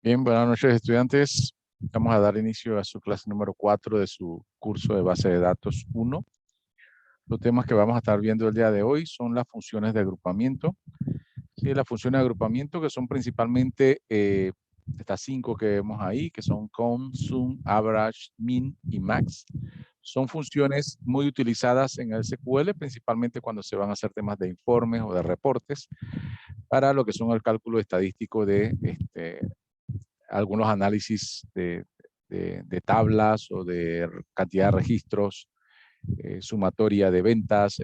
Bien, buenas noches, estudiantes. Vamos a dar inicio a su clase número 4 de su curso de base de datos 1. Los temas que vamos a estar viendo el día de hoy son las funciones de agrupamiento. Sí, las funciones de agrupamiento que son principalmente estas 5 que vemos ahí, que son count, sum, average, min y max. Son funciones muy utilizadas en el SQL, principalmente cuando se van a hacer temas de informes o de reportes, para lo que son el cálculo estadístico de algunos análisis de tablas o de cantidad de registros, sumatoria de ventas.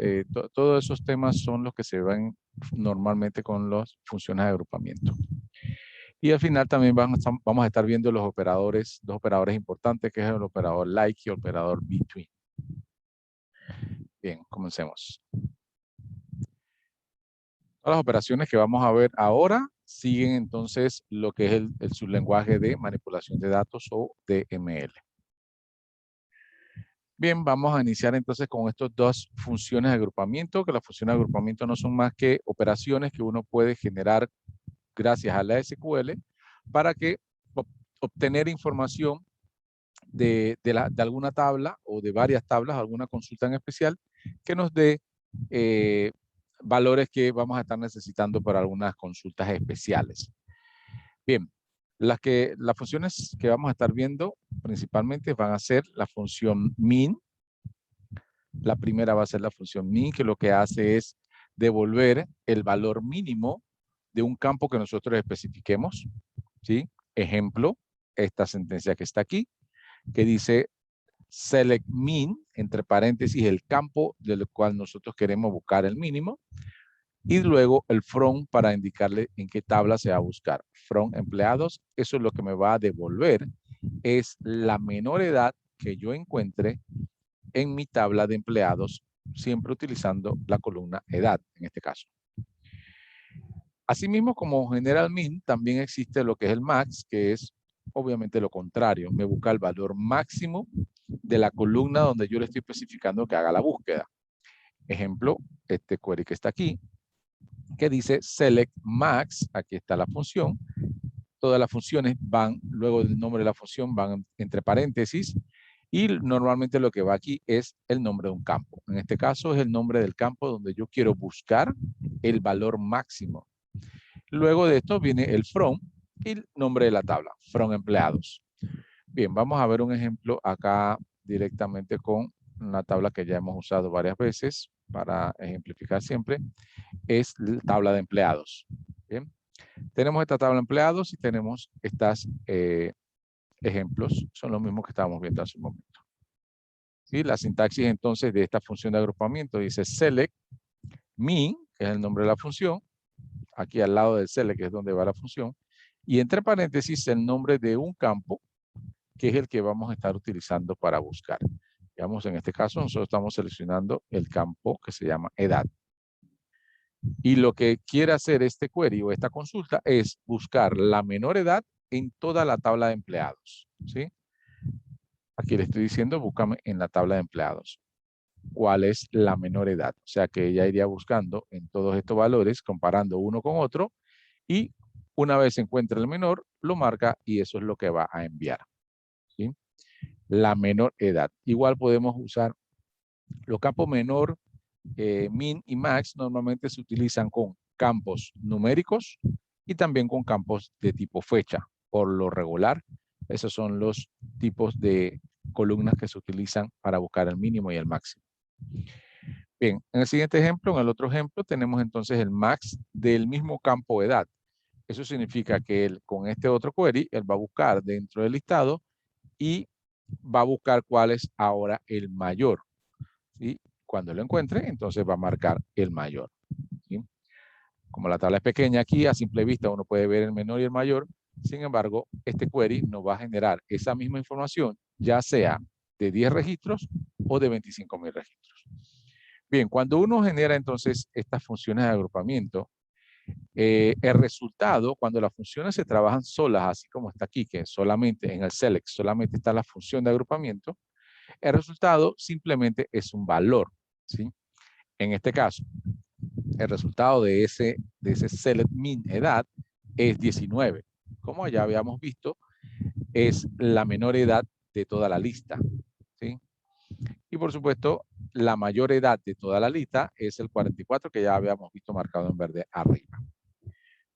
Todos esos temas son los que se ven normalmente con las funciones de agrupamiento. Y al final también vamos a estar viendo los operadores, dos operadores importantes, que es el operador like y el operador between. Bien, comencemos. Todas las operaciones que vamos a ver ahora siguen entonces lo que es el sublenguaje de manipulación de datos o DML. Bien, vamos a iniciar entonces con estas dos funciones de agrupamiento, que las funciones de agrupamiento no son más que operaciones que uno puede generar gracias a la SQL para que obtener información de alguna tabla o de varias tablas, alguna consulta en especial, que nos dé valores que vamos a estar necesitando para algunas consultas especiales. Bien, las funciones que vamos a estar viendo principalmente van a ser la función min. La primera va a ser la función min, que lo que hace es devolver el valor mínimo de un campo que nosotros especifiquemos, ¿sí? Ejemplo, esta sentencia que está aquí, que dice select min, entre paréntesis, el campo del cual nosotros queremos buscar el mínimo, y luego el from para indicarle en qué tabla se va a buscar. From empleados, eso es lo que me va a devolver, es la menor edad que yo encuentre en mi tabla de empleados, siempre utilizando la columna edad, en este caso. Asimismo, como general min, también existe lo que es el max, que es obviamente lo contrario. Me busca el valor máximo de la columna donde yo le estoy especificando que haga la búsqueda. Ejemplo, este query que está aquí, que dice select max, aquí está la función. Todas las funciones van, luego del nombre de la función, van entre paréntesis, y normalmente lo que va aquí es el nombre de un campo. En este caso es el nombre del campo donde yo quiero buscar el valor máximo. Luego de esto viene el from y el nombre de la tabla, from empleados. Bien, vamos a ver un ejemplo acá directamente con una tabla que ya hemos usado varias veces para ejemplificar siempre. Es la tabla de empleados. Bien, tenemos esta tabla de empleados y tenemos estas ejemplos, son los mismos que estábamos viendo hace un momento. ¿Sí? La sintaxis entonces de esta función de agrupamiento dice select min, que es el nombre de la función, aquí al lado del select, que es donde va la función, y entre paréntesis el nombre de un campo, que es el que vamos a estar utilizando para buscar. Digamos, en este caso nosotros estamos seleccionando el campo que se llama edad. Y lo que quiere hacer este query o esta consulta es buscar la menor edad en toda la tabla de empleados, ¿sí? Aquí le estoy diciendo, búscame en la tabla de empleados cuál es la menor edad. O sea que ella iría buscando en todos estos valores, comparando uno con otro, y una vez encuentre el menor, lo marca y eso es lo que va a enviar, ¿sí? La menor edad. Igual podemos usar los campos menor, min y max, normalmente se utilizan con campos numéricos y también con campos de tipo fecha. Por lo regular, esos son los tipos de columnas que se utilizan para buscar el mínimo y el máximo. Bien, en el siguiente ejemplo, en el otro ejemplo, tenemos entonces el max del mismo campo de edad. Eso significa que él, con este otro query, él va a buscar dentro del listado y va a buscar cuál es ahora el mayor, ¿sí? Cuando lo encuentre, entonces va a marcar el mayor, ¿sí? Como la tabla es pequeña aquí, a simple vista uno puede ver el menor y el mayor. Sin embargo, este query nos va a generar esa misma información, ya sea de 10 registros o de 25,000 registros. Bien, cuando uno genera entonces estas funciones de agrupamiento, el resultado, cuando las funciones se trabajan solas, así como está aquí, que solamente en el select, solamente está la función de agrupamiento, el resultado simplemente es un valor, ¿sí? En este caso, el resultado de ese select min edad es 19. como ya habíamos visto, es la menor edad de toda la lista, ¿sí? Y por supuesto, la mayor edad de toda la lista es el 44, que ya habíamos visto marcado en verde arriba.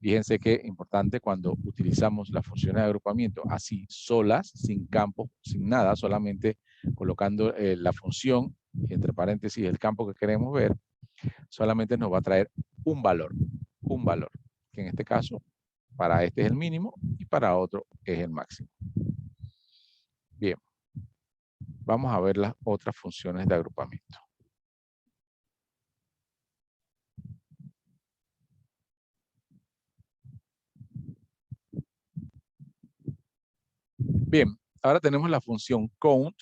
Fíjense que es importante cuando utilizamos las funciones de agrupamiento así solas, sin campos, sin nada, solamente colocando la función, entre paréntesis, el campo que queremos ver, solamente nos va a traer un valor, que en este caso, para este es el mínimo y para otro es el máximo. Bien, vamos a ver las otras funciones de agrupamiento. Bien, ahora tenemos la función count,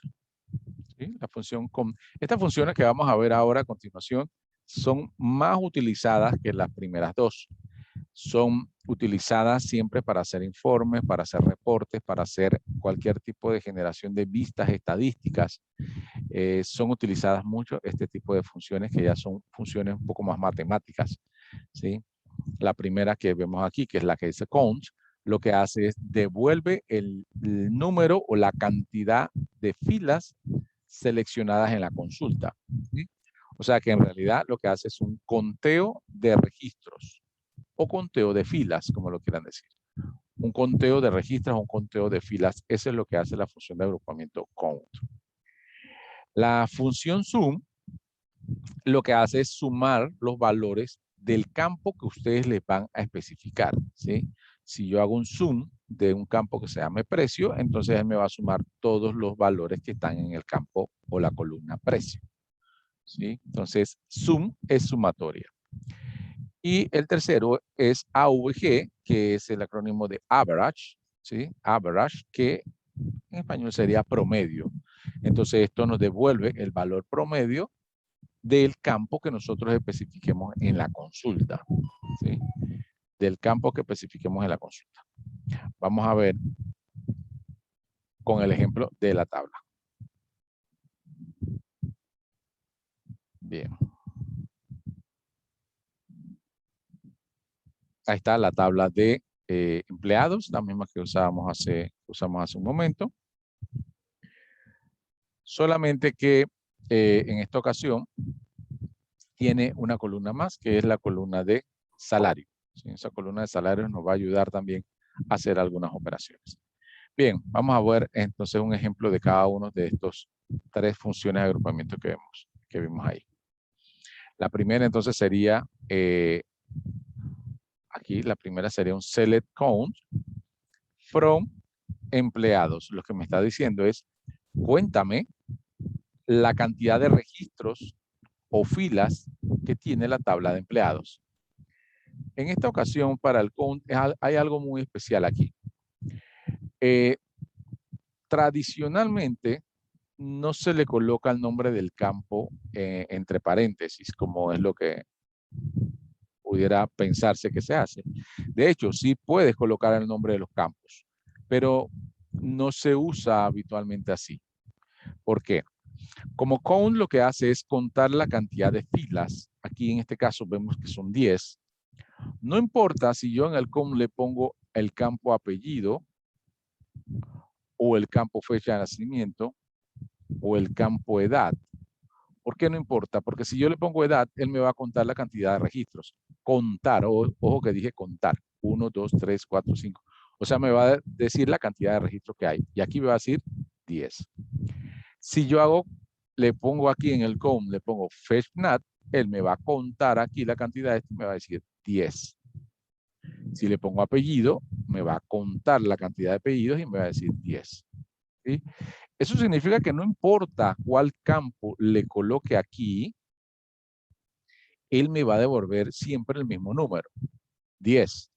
¿sí? La función count. Estas funciones que vamos a ver ahora a continuación son más utilizadas que las primeras dos. Son utilizadas siempre para hacer informes, para hacer reportes, para hacer cualquier tipo de generación de vistas estadísticas. Son utilizadas mucho este tipo de funciones que ya son funciones un poco más matemáticas, ¿sí? La primera que vemos aquí, que es la que dice count, lo que hace es devuelve el número o la cantidad de filas seleccionadas en la consulta, ¿sí? O sea que en realidad lo que hace es un conteo de registros o conteo de filas, como lo quieran decir. Un conteo de registros o un conteo de filas, eso es lo que hace la función de agrupamiento count. La función sum lo que hace es sumar los valores del campo que ustedes les van a especificar, ¿sí? Si yo hago un sum de un campo que se llame precio, entonces él me va a sumar todos los valores que están en el campo o la columna precio, ¿sí? Entonces, sum es sumatoria. Y el tercero es AVG, que es el acrónimo de average, ¿sí? Average, que en español sería promedio. Entonces, esto nos devuelve el valor promedio del campo que nosotros especifiquemos en la consulta, ¿sí? Del campo que especifiquemos en la consulta. Vamos a ver con el ejemplo de la tabla. Bien. Ahí está la tabla de empleados, la misma que usamos hace un momento. Solamente que en esta ocasión tiene una columna más, que es la columna de salario. ¿Sí? Esa columna de salario nos va a ayudar también a hacer algunas operaciones. Bien, vamos a ver entonces un ejemplo de cada uno de estos tres funciones de agrupamiento que vimos ahí. La primera entonces sería, aquí la primera sería un select count from empleados. Lo que me está diciendo es, cuéntame la cantidad de registros o filas que tiene la tabla de empleados. En esta ocasión, para el count, hay algo muy especial aquí. Tradicionalmente, no se le coloca el nombre del campo entre paréntesis, como es lo que pudiera pensarse que se hace. De hecho, sí puedes colocar el nombre de los campos, pero no se usa habitualmente así. ¿Por qué? Como count lo que hace es contar la cantidad de filas. Aquí en este caso vemos que son 10. No importa si yo en el count le pongo el campo apellido o el campo fecha de nacimiento o el campo edad. ¿Por qué no importa? Porque si yo le pongo edad, él me va a contar la cantidad de registros. Contar, ojo que dije contar. 1, 2, 3, 4, 5. O sea, me va a decir la cantidad de registros que hay. Y aquí me va a decir 10. Si yo le pongo aquí en el count, le pongo fetchNat, él me va a contar aquí la cantidad y me va a decir 10. Si le pongo apellido, me va a contar la cantidad de apellidos y me va a decir 10. ¿Sí? Eso significa que no importa cuál campo le coloque aquí, él me va a devolver siempre el mismo número, 10.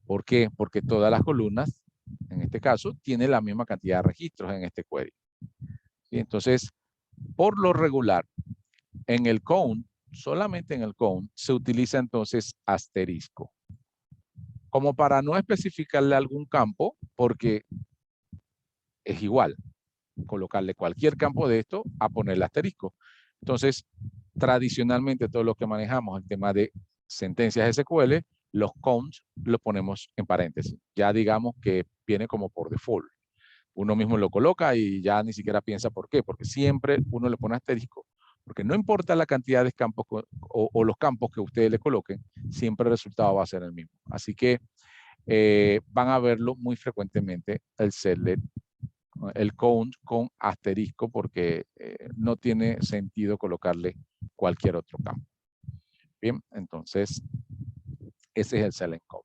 ¿Por qué? Porque todas las columnas, en este caso, tienen la misma cantidad de registros en este query. ¿Sí? Entonces, por lo regular, en el count, solamente en el count, se utiliza entonces asterisco. Como para no especificarle algún campo, porque es igual colocarle cualquier campo de esto a ponerle asterisco. Entonces, tradicionalmente todo lo que manejamos, el tema de sentencias SQL, los counts los ponemos en paréntesis. Ya digamos que viene como por default. Uno mismo lo coloca y ya ni siquiera piensa por qué, porque siempre uno le pone asterisco, porque no importa la cantidad de campos o los campos que ustedes le coloquen, siempre el resultado va a ser el mismo. Así que van a verlo muy frecuentemente el select, el count con asterisco, porque no tiene sentido colocarle cualquier otro campo. Bien, entonces ese es el select count.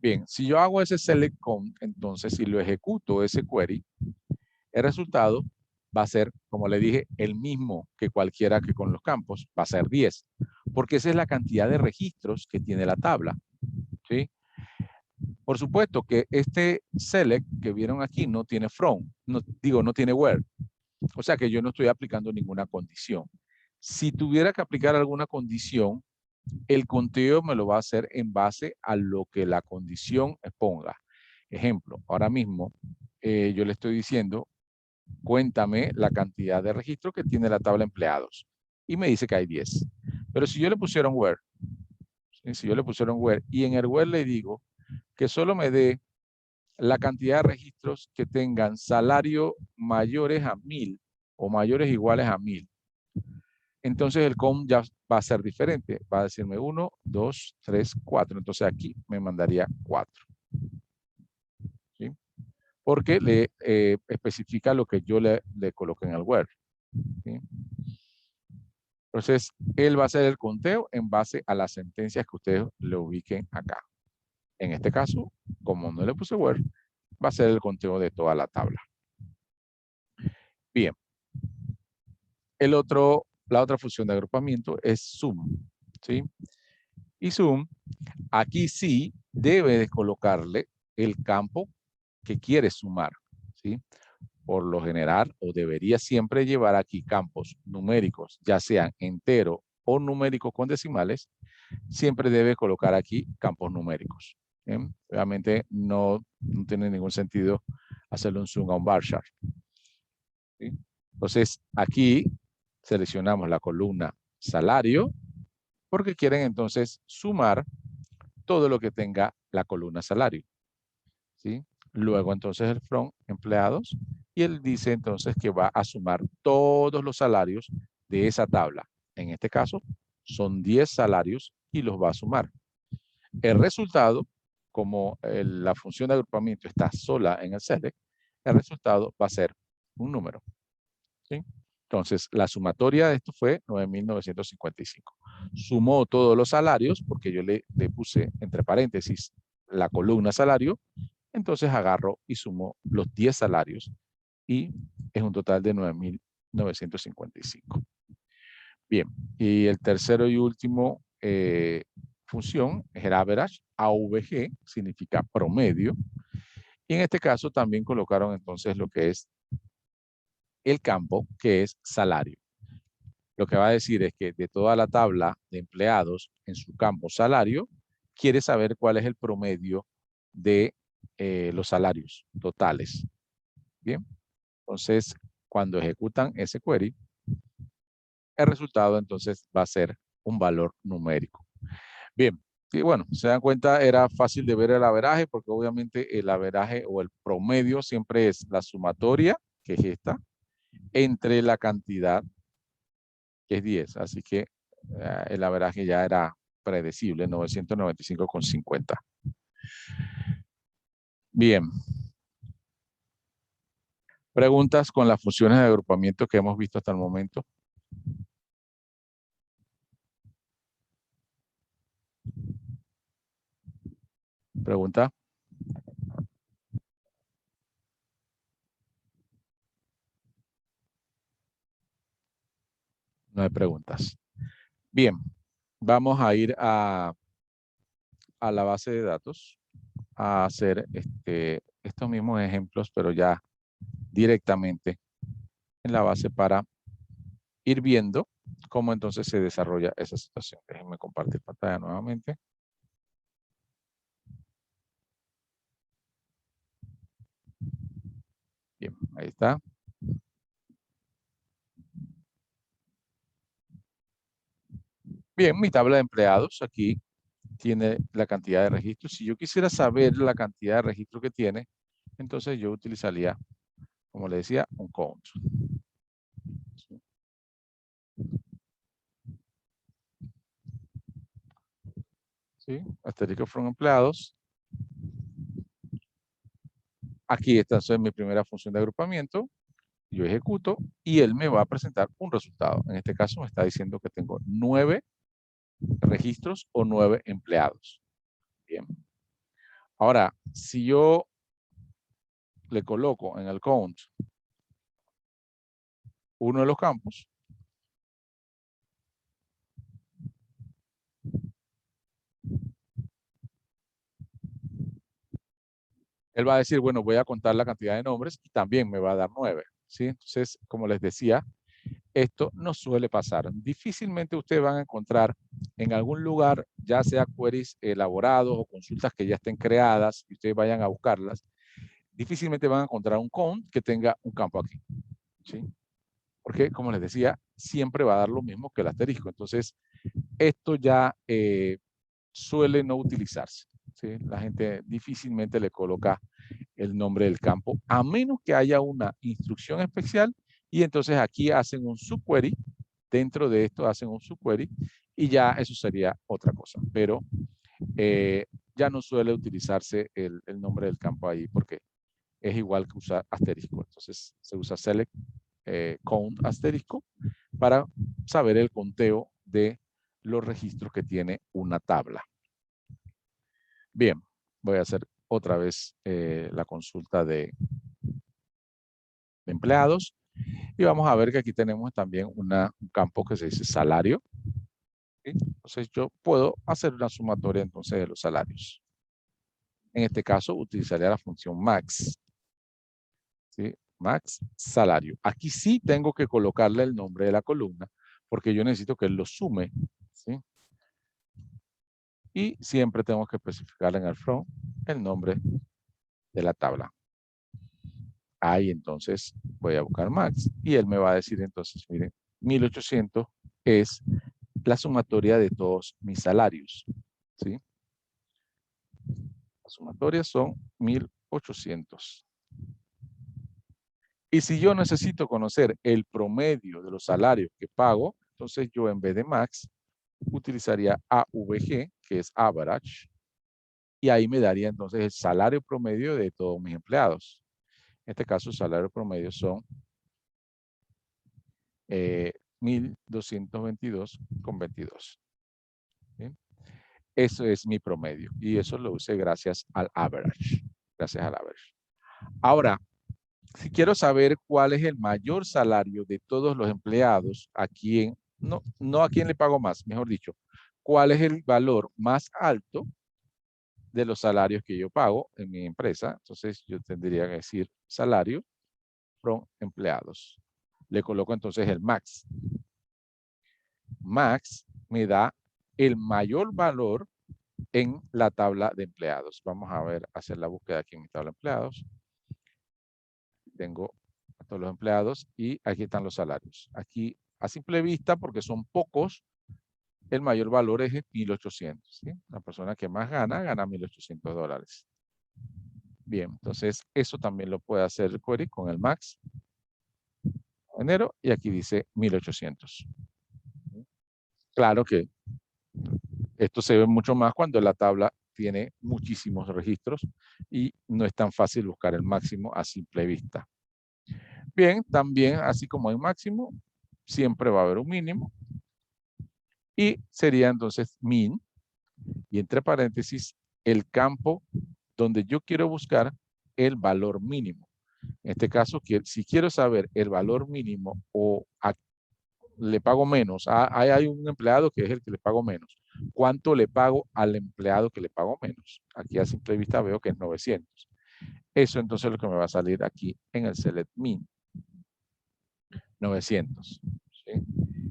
Bien, si yo hago ese select count, entonces si lo ejecuto ese query, el resultado va a ser, como le dije, el mismo que cualquiera que con los campos, va a ser 10, porque esa es la cantidad de registros que tiene la tabla, ¿sí? Por supuesto que este select que vieron aquí no tiene from, no tiene where, o sea que yo no estoy aplicando ninguna condición. Si tuviera que aplicar alguna condición, el conteo me lo va a hacer en base a lo que la condición ponga. Ejemplo, ahora mismo yo le estoy diciendo, cuéntame la cantidad de registros que tiene la tabla empleados. Y me dice que hay 10. Pero si yo le pusiera un where, ¿sí? Si yo le pusiera un where y en el where le digo que solo me dé la cantidad de registros que tengan salario mayores a 1000 o mayores iguales a 1000. Entonces el count ya va a ser diferente. Va a decirme 1, 2, 3, 4. Entonces aquí me mandaría 4. ¿Sí? Porque le especifica lo que yo le coloque en el where. ¿Sí? Entonces, él va a hacer el conteo en base a las sentencias que ustedes le ubiquen acá. En este caso, como no le puse where, va a ser el conteo de toda la tabla. Bien. La otra función de agrupamiento es sum, ¿sí? Y sum, aquí sí debe de colocarle el campo que quiere sumar, ¿sí? Por lo general, o debería siempre llevar aquí campos numéricos, ya sean entero o numéricos con decimales, siempre debe colocar aquí campos numéricos. ¿Bien? Realmente no tiene ningún sentido hacerle un zoom a un bar chart. ¿Sí? Entonces, aquí seleccionamos la columna salario, porque quieren entonces sumar todo lo que tenga la columna salario. ¿Sí? Luego entonces el from empleados, y él dice entonces que va a sumar todos los salarios de esa tabla. En este caso son 10 salarios y los va a sumar. El resultado, como la función de agrupamiento está sola en el select, el resultado va a ser un número. ¿Sí? Entonces, la sumatoria de esto fue 9.955. Sumó todos los salarios, porque yo le puse entre paréntesis la columna salario, entonces agarro y sumo los 10 salarios y es un total de 9.955. Bien, y el tercero y último función es el average, AVG, significa promedio. Y en este caso también colocaron entonces lo que es el campo, que es salario. Lo que va a decir es que de toda la tabla de empleados en su campo salario, quiere saber cuál es el promedio de los salarios totales. Bien, entonces cuando ejecutan ese query, el resultado entonces va a ser un valor numérico. Bien, y bueno, se dan cuenta, era fácil de ver el averaje, porque obviamente el averaje o el promedio siempre es la sumatoria, que es esta, entre la cantidad, que es 10. Así que el averaje ya era predecible, 995,50. Bien. Preguntas con las funciones de agrupamiento que hemos visto hasta el momento. Pregunta. No hay preguntas. Bien, vamos a ir a la base de datos a hacer estos mismos ejemplos, pero ya directamente en la base para ir viendo cómo entonces se desarrolla esa situación. Déjenme compartir pantalla nuevamente. Bien, ahí está. Bien, mi tabla de empleados aquí tiene la cantidad de registros. Si yo quisiera saber la cantidad de registros que tiene, entonces yo utilizaría, como le decía, un count. ¿Sí? Asterisco from empleados. Aquí está entonces mi primera función de agrupamiento. Yo ejecuto y él me va a presentar un resultado. En este caso me está diciendo que tengo 9 registros o 9 empleados. Bien. Ahora, si yo le coloco en el count uno de los campos, él va a decir, bueno, voy a contar la cantidad de nombres y también me va a dar 9. ¿Sí? Entonces, como les decía, esto no suele pasar. Difícilmente ustedes van a encontrar en algún lugar, ya sea queries elaborados o consultas que ya estén creadas y ustedes vayan a buscarlas, difícilmente van a encontrar un count que tenga un campo aquí. ¿Sí? Porque, como les decía, siempre va a dar lo mismo que el asterisco. Entonces, esto ya suele no utilizarse. ¿Sí? La gente difícilmente le coloca el nombre del campo, a menos que haya una instrucción especial y entonces aquí hacen un subquery, dentro de esto hacen un subquery y ya eso sería otra cosa, pero ya no suele utilizarse el nombre del campo ahí porque es igual que usar asterisco. Entonces se usa select count asterisco para saber el conteo de los registros que tiene una tabla. Bien, voy a hacer otra vez la consulta de empleados y vamos a ver que aquí tenemos también un campo que se dice salario. ¿Sí? Entonces yo puedo hacer una sumatoria entonces de los salarios. En este caso utilizaría la función max. ¿Sí? Max salario. Aquí sí tengo que colocarle el nombre de la columna porque yo necesito que él lo sume. ¿Sí? Y siempre tengo que especificar en el from el nombre de la tabla. Ahí entonces voy a buscar max y él me va a decir entonces, miren, 1800 es la sumatoria de todos mis salarios. ¿Sí? Las sumatorias son 1800. Y si yo necesito conocer el promedio de los salarios que pago, entonces yo en vez de max utilizaría AVG, que es average, y ahí me daría entonces el salario promedio de todos mis empleados. En este caso, el salario promedio son 1222,22. ¿Sí? Eso es mi promedio y eso lo usé gracias al average. Gracias al average. Ahora, si quiero saber cuál es el mayor salario de todos los empleados, no a quién le pago más, mejor dicho, cuál es el valor más alto de los salarios que yo pago en mi empresa, entonces yo tendría que decir salario from empleados. Le coloco entonces el max. Max me da el mayor valor en la tabla de empleados. Vamos a ver, hacer la búsqueda aquí en mi tabla de empleados. Tengo a todos los empleados y aquí están los salarios. Aquí a simple vista, porque son pocos, el mayor valor es 1800. ¿Sí? La persona que más gana, gana $1,800. Bien, entonces eso también lo puede hacer el query con el max enero y aquí dice 1800. Claro que esto se ve mucho más cuando la tabla tiene muchísimos registros y no es tan fácil buscar el máximo a simple vista. Bien, también así como hay máximo, siempre va a haber un mínimo y sería entonces min y entre paréntesis el campo donde yo quiero buscar el valor mínimo. En este caso, si quiero saber el valor mínimo o le pago menos, hay un empleado que es el que le pago menos. ¿Cuánto le pago al empleado que le pago menos? Aquí a simple vista veo que es 900. Eso entonces es lo que me va a salir aquí en el select min. 900. ¿Sí?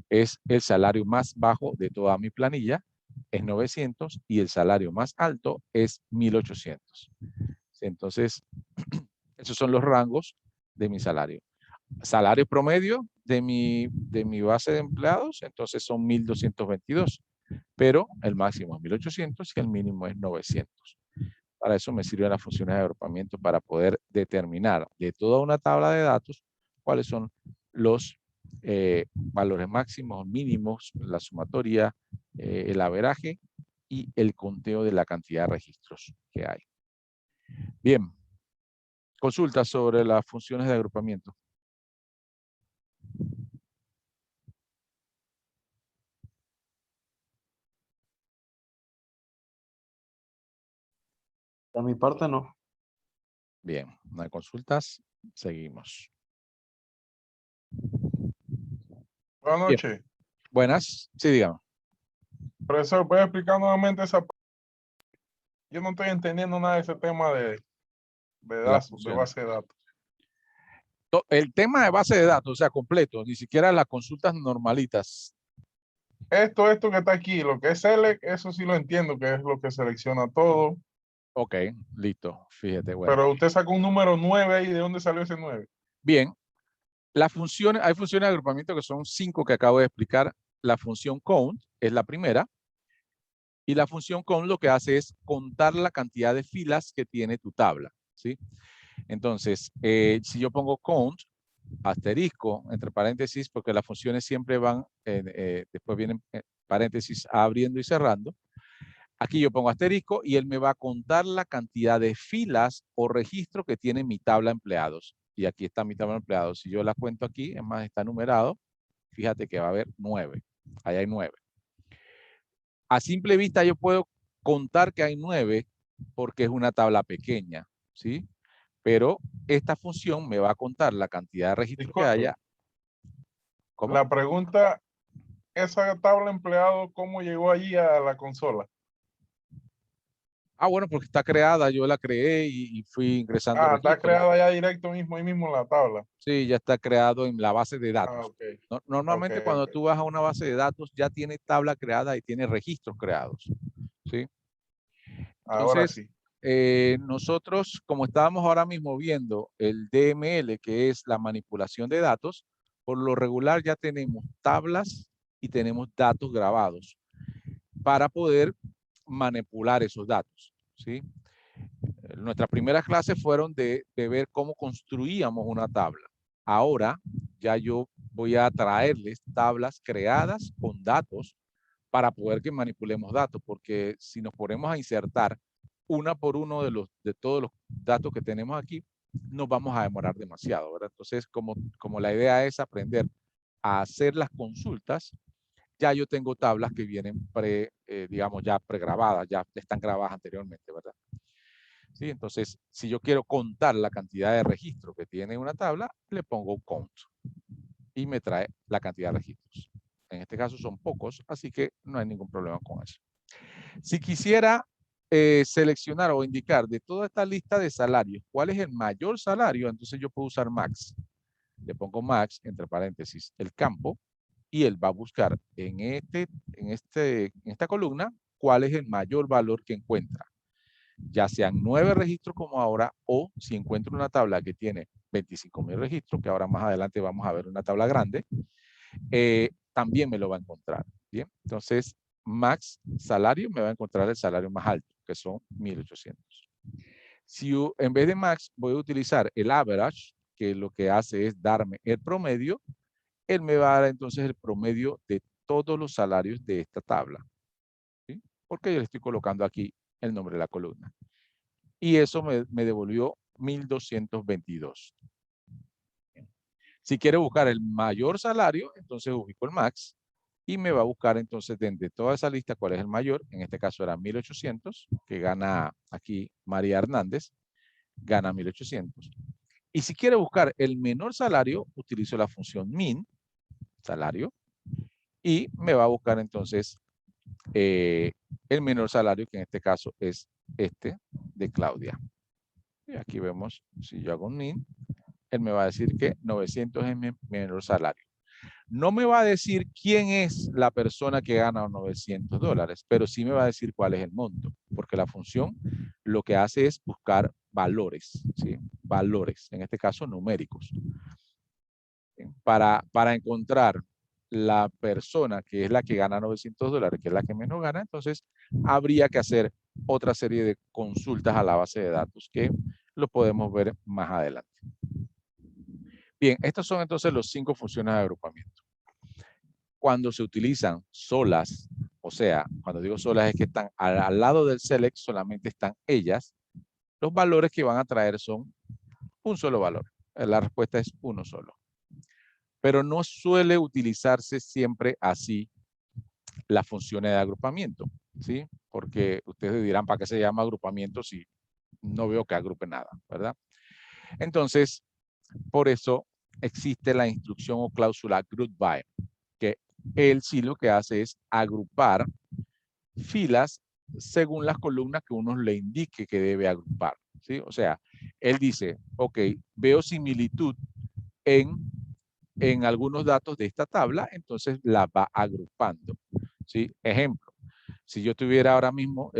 Es el salario más bajo de toda mi planilla, es 900 y el salario más alto es 1800. Entonces, esos son los rangos de mi salario. Salario promedio de mi base de empleados, entonces son 1222. pero el máximo es 1800 y el mínimo es 900. Para eso me sirven las funciones de agrupamiento para poder determinar de toda una tabla de datos cuáles son los valores máximos, mínimos, la sumatoria, el averaje y el conteo de la cantidad de registros que hay. Bien, consultas sobre las funciones de agrupamiento. De mi parte no. Bien, no hay consultas, seguimos. Buenas Bien. noches. Buenas, sí, digamos. Profesor, ¿puede explicar nuevamente esa parte? Yo no estoy entendiendo nada de ese tema de datos, de base de datos. El tema de base de datos, o sea, completo, ni siquiera las consultas normalitas. Esto que está aquí, lo que es select, eso sí lo entiendo, que es lo que selecciona todo. Ok, listo, fíjate, bueno. Pero usted sacó un número 9 ahí, ¿de dónde salió ese 9? Bien, las funciones, hay funciones de agrupamiento que son 5 que acabo de explicar. La función count es la primera. Y la función count lo que hace es contar la cantidad de filas que tiene tu tabla, ¿sí? Entonces, si yo pongo count, asterisco, entre paréntesis, porque las funciones siempre van, después vienen paréntesis abriendo y cerrando. Aquí yo pongo asterisco y él me va a contar la cantidad de filas o registros que tiene mi tabla de empleados. Y aquí está mi tabla de empleados. Si yo la cuento aquí, es más, está numerado. Fíjate que va a haber 9. Ahí hay 9. A simple vista yo puedo contar que hay 9 porque es una tabla pequeña, ¿sí? Pero esta función me va a contar la cantidad de registros que Disculpe, haya. ¿Cómo? la pregunta, esa tabla empleado, ¿cómo llegó allí a la consola? Ah, bueno, porque está creada, yo la creé y fui ingresando Ah, está registros. creada ya directo mismo, ahí mismo en la tabla. Sí, ya está creado en la base de Ah, datos. ok. Normalmente cuando Ok. tú vas a una base de datos ya tiene tabla creada y tiene registros creados, ¿sí? Ahora Entonces, sí. nosotros, como estábamos ahora mismo viendo el DML, que es la manipulación de datos, por lo regular ya tenemos tablas y tenemos datos grabados para poder manipular esos datos, ¿sí? Nuestras primeras clases fueron de ver cómo construíamos una tabla. Ahora ya yo voy a traerles tablas creadas con datos para poder que manipulemos datos, porque si nos ponemos a insertar una por uno de todos los datos que tenemos aquí, nos vamos a demorar demasiado, ¿verdad? Entonces, como la idea es aprender a hacer las consultas, ya yo tengo tablas que vienen digamos, ya pregrabadas, ya están grabadas anteriormente, ¿verdad? ¿Sí? Entonces, si yo quiero contar la cantidad de registros que tiene una tabla, le pongo count y me trae la cantidad de registros. En este caso son pocos, así que no hay ningún problema con eso. Si quisiera seleccionar o indicar de toda esta lista de salarios, ¿cuál es el mayor salario? Entonces yo puedo usar max. Le pongo max, entre paréntesis, el campo, y él va a buscar en esta columna cuál es el mayor valor que encuentra. Ya sean 9 registros como ahora, o si encuentro una tabla que tiene 25,000 registros, que ahora más adelante vamos a ver una tabla grande, también me lo va a encontrar. Bien, entonces max salario me va a encontrar el salario más alto, que son 1,800. Si en vez de max voy a utilizar el average, que lo que hace es darme el promedio, él me va a dar entonces el promedio de todos los salarios de esta tabla. ¿Sí? Porque yo le estoy colocando aquí el nombre de la columna. Y eso me devolvió 1,222. Si quiere buscar el mayor salario, entonces ubico el max y me va a buscar entonces de toda esa lista cuál es el mayor. En este caso era 1,800, que gana aquí María Hernández, gana 1,800. Y si quiere buscar el menor salario, utilizo la función min, salario, y me va a buscar entonces el menor salario, que en este caso es este de Claudia. Y aquí vemos, si yo hago un min, él me va a decir que 900 es mi menor salario. No me va a decir quién es la persona que gana $900, pero sí me va a decir cuál es el monto, porque la función lo que hace es buscar valores, ¿sí? Valores, en este caso numéricos. Para encontrar la persona que es la que gana $900, que es la que menos gana, entonces habría que hacer otra serie de consultas a la base de datos que lo podemos ver más adelante. Bien, estos son entonces los 5 funciones de agrupamiento. Cuando se utilizan solas, o sea, cuando digo solas es que están al lado del select, solamente están ellas, los valores que van a traer son un solo valor. La respuesta es uno solo. Pero no suele utilizarse siempre así las funciones de agrupamiento, ¿sí? Porque ustedes dirán, ¿para qué se llama agrupamiento si no veo que agrupe nada, ¿verdad? Entonces, por eso existe la instrucción o cláusula group by, que él sí lo que hace es agrupar filas según las columnas que uno le indique que debe agrupar, ¿sí? O sea, él dice, ok, veo similitud en algunos datos de esta tabla, entonces la va agrupando, ¿sí? Ejemplo, si yo tuviera ahora mismo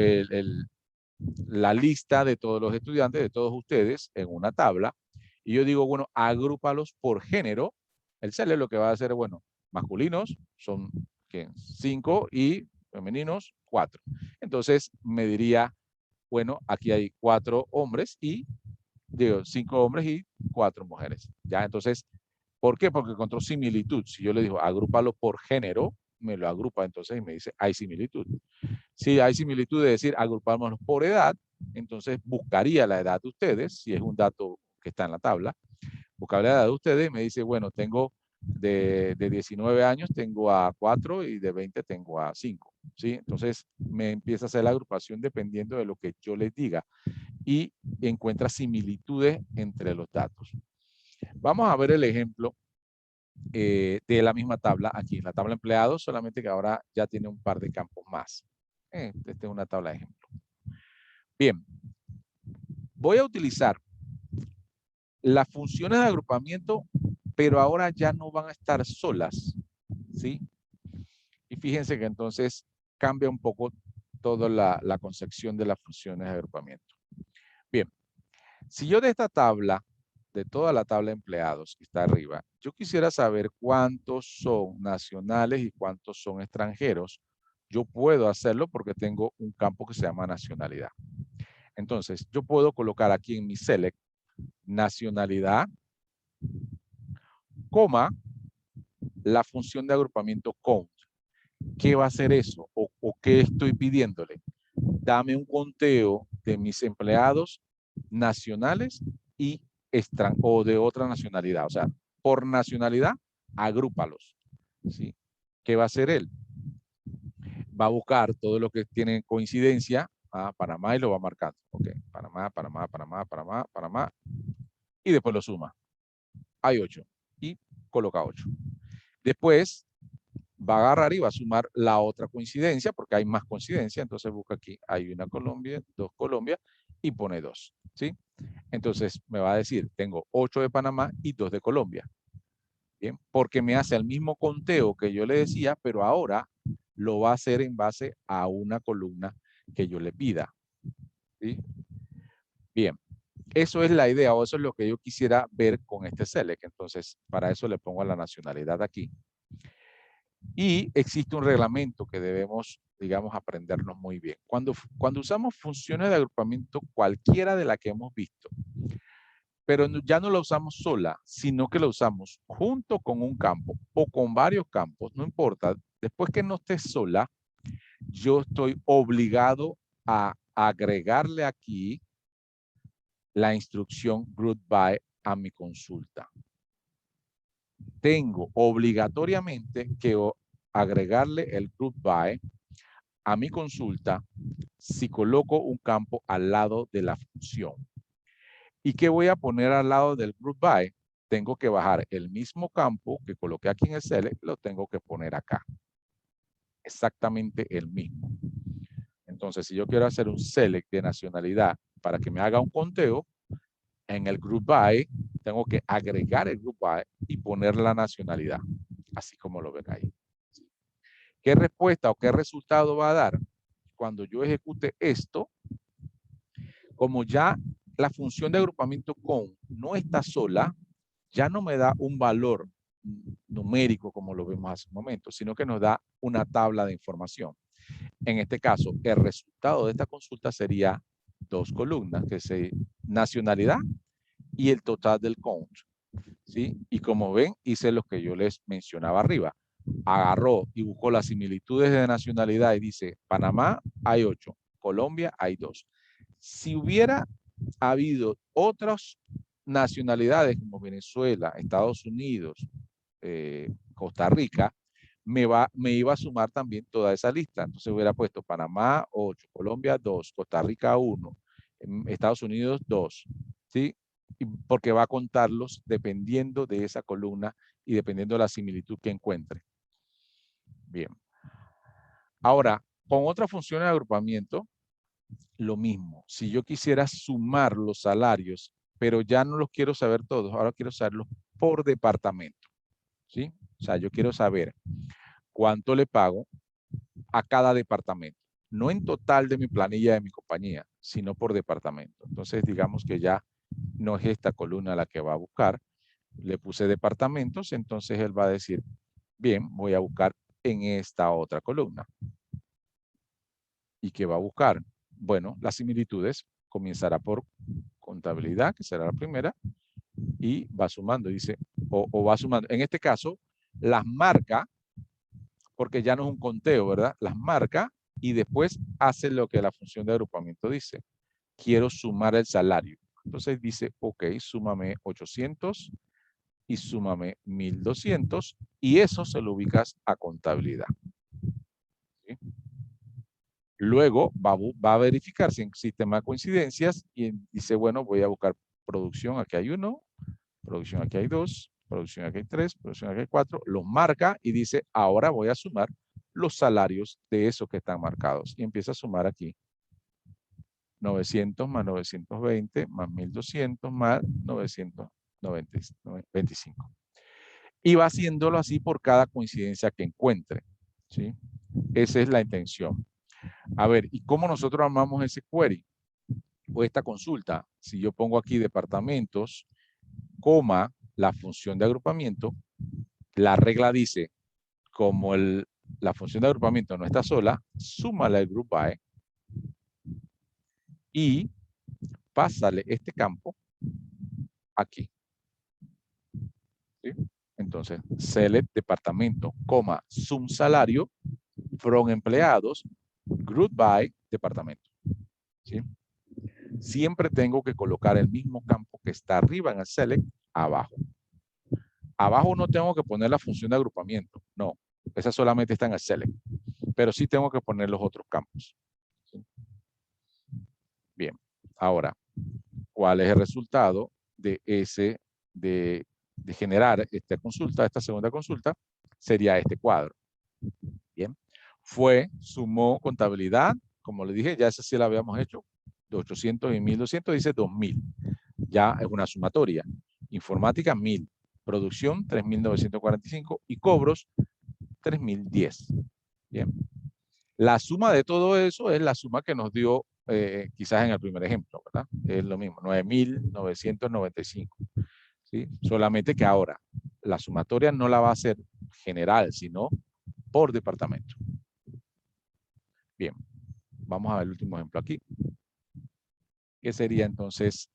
la lista de todos los estudiantes, de todos ustedes, en una tabla, y yo digo, bueno, agrúpalos por género, el CELE lo que va a hacer, bueno, masculinos son 5 y femeninos 4. Entonces me diría, bueno, aquí hay 4 hombres y, digo, 5 hombres y 4 mujeres. Ya, entonces, ¿por qué? Porque encontró similitud. Si yo le digo, agrúpalo por género, me lo agrupa entonces y me dice, hay similitud. Si hay similitud de decir, agrupámonos por edad, entonces buscaría la edad de ustedes, si es un dato que está en la tabla, buscaría la edad de ustedes y me dice, bueno, tengo de 19 años, tengo a 4 y de 20 tengo a 5. ¿Sí? Entonces me empieza a hacer la agrupación dependiendo de lo que yo les diga y encuentra similitudes entre los datos. Vamos a ver el ejemplo de la misma tabla aquí, la tabla empleados, solamente que ahora ya tiene un par de campos más. Esta es una tabla de ejemplo. Bien, voy a utilizar las funciones de agrupamiento, pero ahora ya no van a estar solas, ¿sí? Y fíjense que entonces cambia un poco toda la concepción de las funciones de agrupamiento. Bien, si yo de esta tabla, de toda la tabla de empleados que está arriba, yo quisiera saber cuántos son nacionales y cuántos son extranjeros. Yo puedo hacerlo porque tengo un campo que se llama nacionalidad. Entonces, yo puedo colocar aquí en mi select nacionalidad, coma, la función de agrupamiento count. ¿Qué va a hacer eso? ¿O qué estoy pidiéndole? Dame un conteo de mis empleados nacionales y o de otra nacionalidad. O sea, por nacionalidad, agrúpalos. ¿Sí? ¿Qué va a hacer él? Va a buscar todo lo que tiene coincidencia a Panamá y lo va marcando. Ok, Panamá, Panamá, Panamá, Panamá, Panamá. Y después lo suma. Hay 8. Y coloca 8. Después va a agarrar y va a sumar la otra coincidencia, porque hay más coincidencia. Entonces busca aquí, hay una Colombia, 2 Colombia, y pone 2. ¿Sí? Entonces me va a decir, tengo 8 de Panamá y 2 de Colombia. Bien, porque me hace el mismo conteo que yo le decía, pero ahora lo va a hacer en base a una columna que yo le pida. ¿Sí? Bien, eso es la idea, o eso es lo que yo quisiera ver con este select. Entonces, para eso le pongo la nacionalidad aquí. Y existe un reglamento que debemos, digamos, aprendernos muy bien. Cuando usamos funciones de agrupamiento, cualquiera de las que hemos visto, pero ya no la usamos sola, sino que la usamos junto con un campo o con varios campos, no importa. Después que no esté sola, yo estoy obligado a agregarle aquí la instrucción group by a mi consulta. Tengo obligatoriamente que agregarle el group by a mi consulta si coloco un campo al lado de la función. ¿Y qué voy a poner al lado del group by? Tengo que bajar el mismo campo que coloqué aquí en el select, lo tengo que poner acá. Exactamente el mismo. Entonces, si yo quiero hacer un select de nacionalidad para que me haga un conteo, en el group by tengo que agregar el group by y poner la nacionalidad, así como lo ven ahí. ¿Qué respuesta o qué resultado va a dar? Cuando yo ejecute esto, como ya la función de agrupamiento con no está sola, ya no me da un valor numérico como lo vimos hace un momento, sino que nos da una tabla de información. En este caso, el resultado de esta consulta sería 2 columnas, que es nacionalidad y el total del count, ¿sí? Y como ven, hice lo que yo les mencionaba arriba. Agarró y buscó las similitudes de nacionalidad y dice, Panamá hay 8, Colombia hay 2. Si hubiera habido otras nacionalidades como Venezuela, Estados Unidos, Costa Rica, me iba a sumar también toda esa lista. Entonces hubiera puesto Panamá 8, Colombia 2, Costa Rica 1, Estados Unidos 2, ¿sí? Porque va a contarlos dependiendo de esa columna y dependiendo de la similitud que encuentre. Bien. Ahora, con otras funciones de agrupamiento, lo mismo. Si yo quisiera sumar los salarios, pero ya no los quiero saber todos, ahora quiero saberlos por departamento, ¿sí? O sea, yo quiero saber cuánto le pago a cada departamento. No en total de mi planilla de mi compañía, sino por departamento. Entonces, digamos que ya no es esta columna la que va a buscar. Le puse departamentos, entonces él va a decir, bien, voy a buscar en esta otra columna. ¿Y qué va a buscar? Bueno, las similitudes comenzará por contabilidad, que será la primera, y va sumando, dice, o va sumando. En este caso, las marca, porque ya no es un conteo, ¿verdad? Las marca y después hace lo que la función de agrupamiento dice. Quiero sumar el salario. Entonces dice, ok, súmame 800 y súmame 1200 y eso se lo ubicas a contabilidad. ¿Sí? Luego va a verificar si existen más coincidencias y dice, bueno, voy a buscar producción, aquí hay 1, producción aquí hay 2, producción aquí hay 3, producción aquí hay 4, los marca y dice, ahora voy a sumar los salarios de esos que están marcados. Y empieza a sumar aquí. 900 más 920 más 1200 más 925. Y va haciéndolo así por cada coincidencia que encuentre, ¿sí? Esa es la intención. A ver, ¿y cómo nosotros armamos ese query? O esta consulta. Si yo pongo aquí departamentos, coma, la función de agrupamiento, la regla dice, como la función de agrupamiento no está sola, súmale el group by y pásale este campo aquí. ¿Sí? Entonces, select departamento, coma, sum salario, from empleados, group by departamento. ¿Sí? Siempre tengo que colocar el mismo campo que está arriba en el select, abajo. Abajo no tengo que poner la función de agrupamiento, no. Esa solamente está en el select. Pero sí tengo que poner los otros campos. ¿Sí? Bien, ahora, ¿cuál es el resultado de generar esta consulta, esta segunda consulta? Sería este cuadro. Bien, sumó contabilidad, como le dije, ya esa sí la habíamos hecho, de 800 y 1200, dice 2000. Ya es una sumatoria. Informática, 1000. Producción, 3945 y cobros, 3010. Bien. La suma de todo eso es la suma que nos dio quizás en el primer ejemplo, ¿verdad? Es lo mismo, 9995. ¿Sí? Solamente que ahora la sumatoria no la va a hacer general, sino por departamento. Bien, vamos a ver el último ejemplo aquí. ¿Qué sería entonces?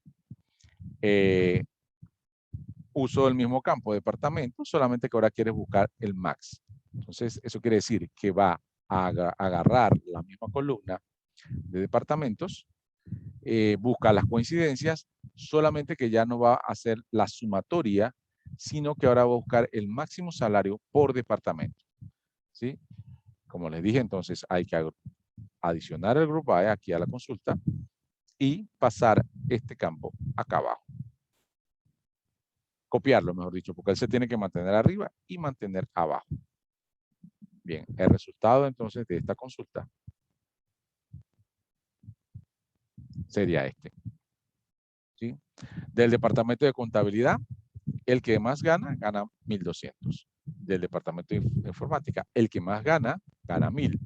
Uso el mismo campo de departamento, solamente que ahora quieres buscar el max. Entonces, eso quiere decir que va a agarrar la misma columna de departamentos, busca las coincidencias, solamente que ya no va a hacer la sumatoria, sino que ahora va a buscar el máximo salario por departamento. ¿Sí? Como les dije, entonces hay que adicionar el group by aquí a la consulta y pasar este campo acá abajo. Copiarlo, mejor dicho, porque él se tiene que mantener arriba y mantener abajo. Bien, el resultado entonces de esta consulta sería este. ¿Sí? Del departamento de contabilidad, el que más gana, gana 1200. Del departamento de informática, el que más gana, gana 1000.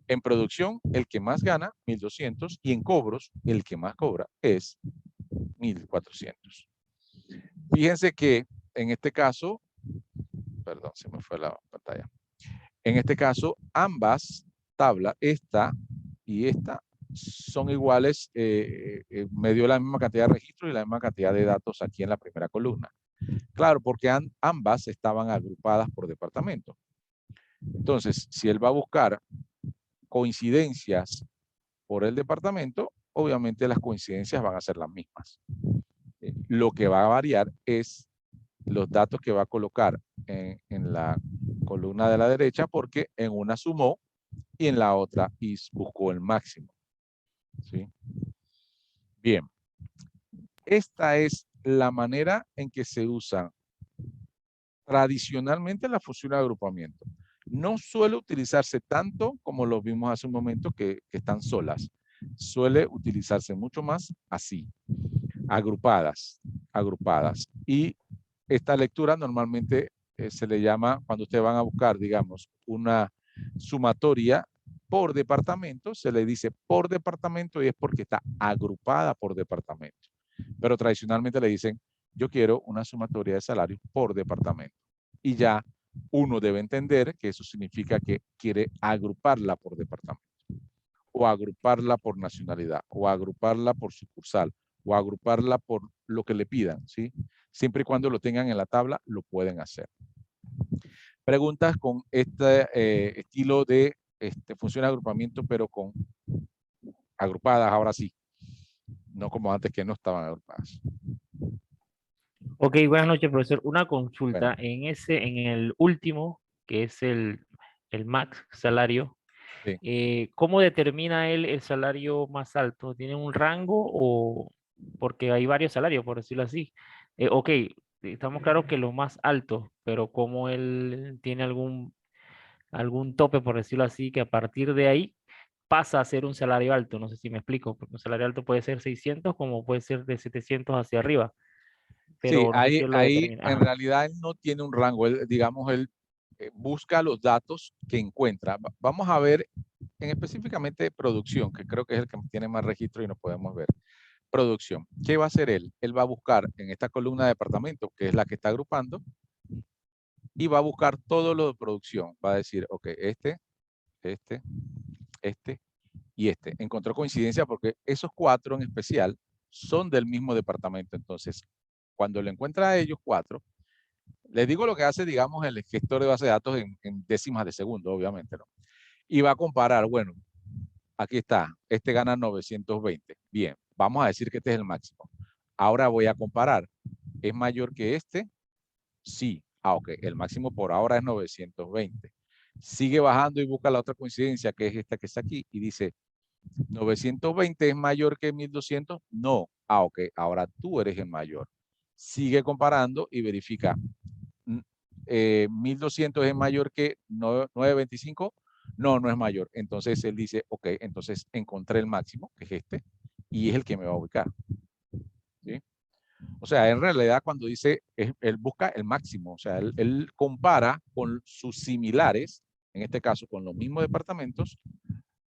En producción, el que más gana, 1200. Y en cobros, el que más cobra es 1400. Fíjense que en este caso perdón, se me fue la pantalla. En este caso, ambas tablas, esta y esta, son iguales, me dio la misma cantidad de registros y la misma cantidad de datos aquí en la primera columna. Claro, porque ambas estaban agrupadas por departamento. Entonces, si él va a buscar coincidencias por el departamento, obviamente las coincidencias van a ser las mismas. Lo que va a variar es los datos que va a colocar en la columna de la derecha, porque en una sumó y en la otra buscó el máximo. ¿Sí? Bien. Esta es la manera en que se usa tradicionalmente la función de agrupamiento. No suele utilizarse tanto como lo vimos hace un momento que están solas. Suele utilizarse mucho más así, agrupadas. Y esta lectura normalmente se le llama, cuando ustedes van a buscar, digamos, una sumatoria por departamento, se le dice por departamento y es porque está agrupada por departamento. Pero tradicionalmente le dicen, yo quiero una sumatoria de salarios por departamento. Y ya uno debe entender que eso significa que quiere agruparla por departamento, o agruparla por nacionalidad, o agruparla por sucursal, o agruparla por lo que le pidan, ¿sí? Siempre y cuando lo tengan en la tabla, lo pueden hacer. Preguntas con este estilo de función de agrupamiento, pero con agrupadas, ahora sí. No como antes que no estaban agrupadas. Ok, buenas noches, profesor. Una consulta. Bueno. En el último, que es el max salario, Sí. ¿cómo determina él el salario más alto? ¿Tiene un rango o porque hay varios salarios, por decirlo así? Ok, estamos claros que los más altos, pero ¿cómo él tiene algún tope, por decirlo así, que a partir de ahí pasa a ser un salario alto? No sé si me explico, porque un salario alto puede ser 600 como puede ser de 700 hacia arriba, Sí, pero no sé si ahí, él lo ahí determina. en Ajá. realidad él no tiene un rango, él, digamos, él busca los datos que encuentra. Vamos a ver en específicamente producción, que creo que es el que tiene más registro y no podemos ver. Producción. ¿Qué va a hacer él? Él va a buscar en esta columna de departamento, que es la que está agrupando, y va a buscar todo lo de producción. Va a decir, ok, este y este. Encontró coincidencia porque esos 4 en especial son del mismo departamento. Entonces, cuando le encuentra a ellos 4, les digo lo que hace, digamos, el gestor de base de datos en décimas de segundo, obviamente, ¿no? Y va a comparar, bueno, aquí está, este gana 920. Bien, vamos a decir que este es el máximo. Ahora voy a comparar, ¿es mayor que este? Sí. Ah, ok, el máximo por ahora es 920. Sigue bajando y busca la otra coincidencia, que es esta que está aquí, y dice, 920 es mayor que 1200. No. Ah, ok, ahora tú eres el mayor. Sigue comparando y verifica, 1200 es mayor que 925. No, no es mayor. Entonces él dice, ok, entonces encontré el máximo, que es este, y es el que me va a ubicar. ¿Sí? O sea, en realidad cuando dice, él busca el máximo, o sea, él compara con sus similares, en este caso con los mismos departamentos,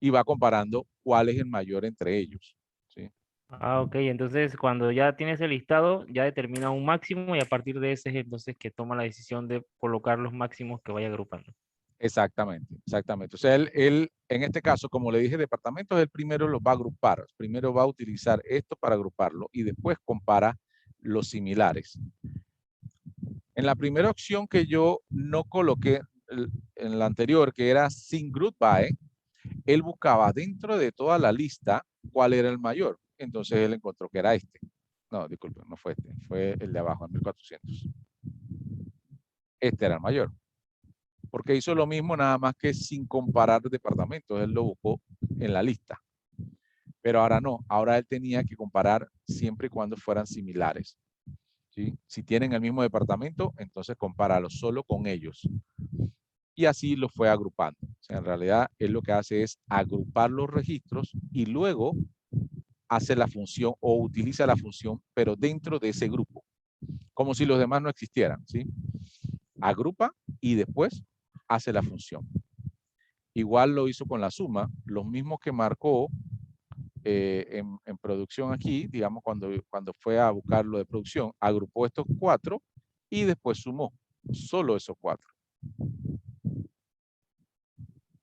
y va comparando cuál es el mayor entre ellos. ¿Sí? Ah, ok, entonces cuando ya tienes el listado, ya determina un máximo y a partir de ese es entonces que toma la decisión de colocar los máximos que vaya agrupando. Exactamente, exactamente. O sea, él, en este caso, como le dije, departamentos, él primero los va a agrupar. Primero va a utilizar esto para agruparlo y después compara los similares. En la primera opción que yo no coloqué en la anterior, que era sin group by, él buscaba dentro de toda la lista cuál era el mayor. Entonces él encontró que era este. No, disculpen, no fue este, fue el de abajo, en 1400. Este era el mayor. Porque hizo lo mismo nada más que sin comparar departamentos. Él lo buscó en la lista. Pero ahora no, ahora él tenía que comparar siempre y cuando fueran similares. ¿Sí? Si tienen el mismo departamento, entonces compáralo solo con ellos. Y así lo fue agrupando. O sea, en realidad, él lo que hace es agrupar los registros y luego hace la función o utiliza la función, pero dentro de ese grupo, como si los demás no existieran. ¿Sí? Agrupa y después hace la función. Igual lo hizo con la suma, los mismos que marcó en producción aquí, digamos, cuando fue a buscar lo de producción, agrupó estos 4 y después sumó. Solo esos 4.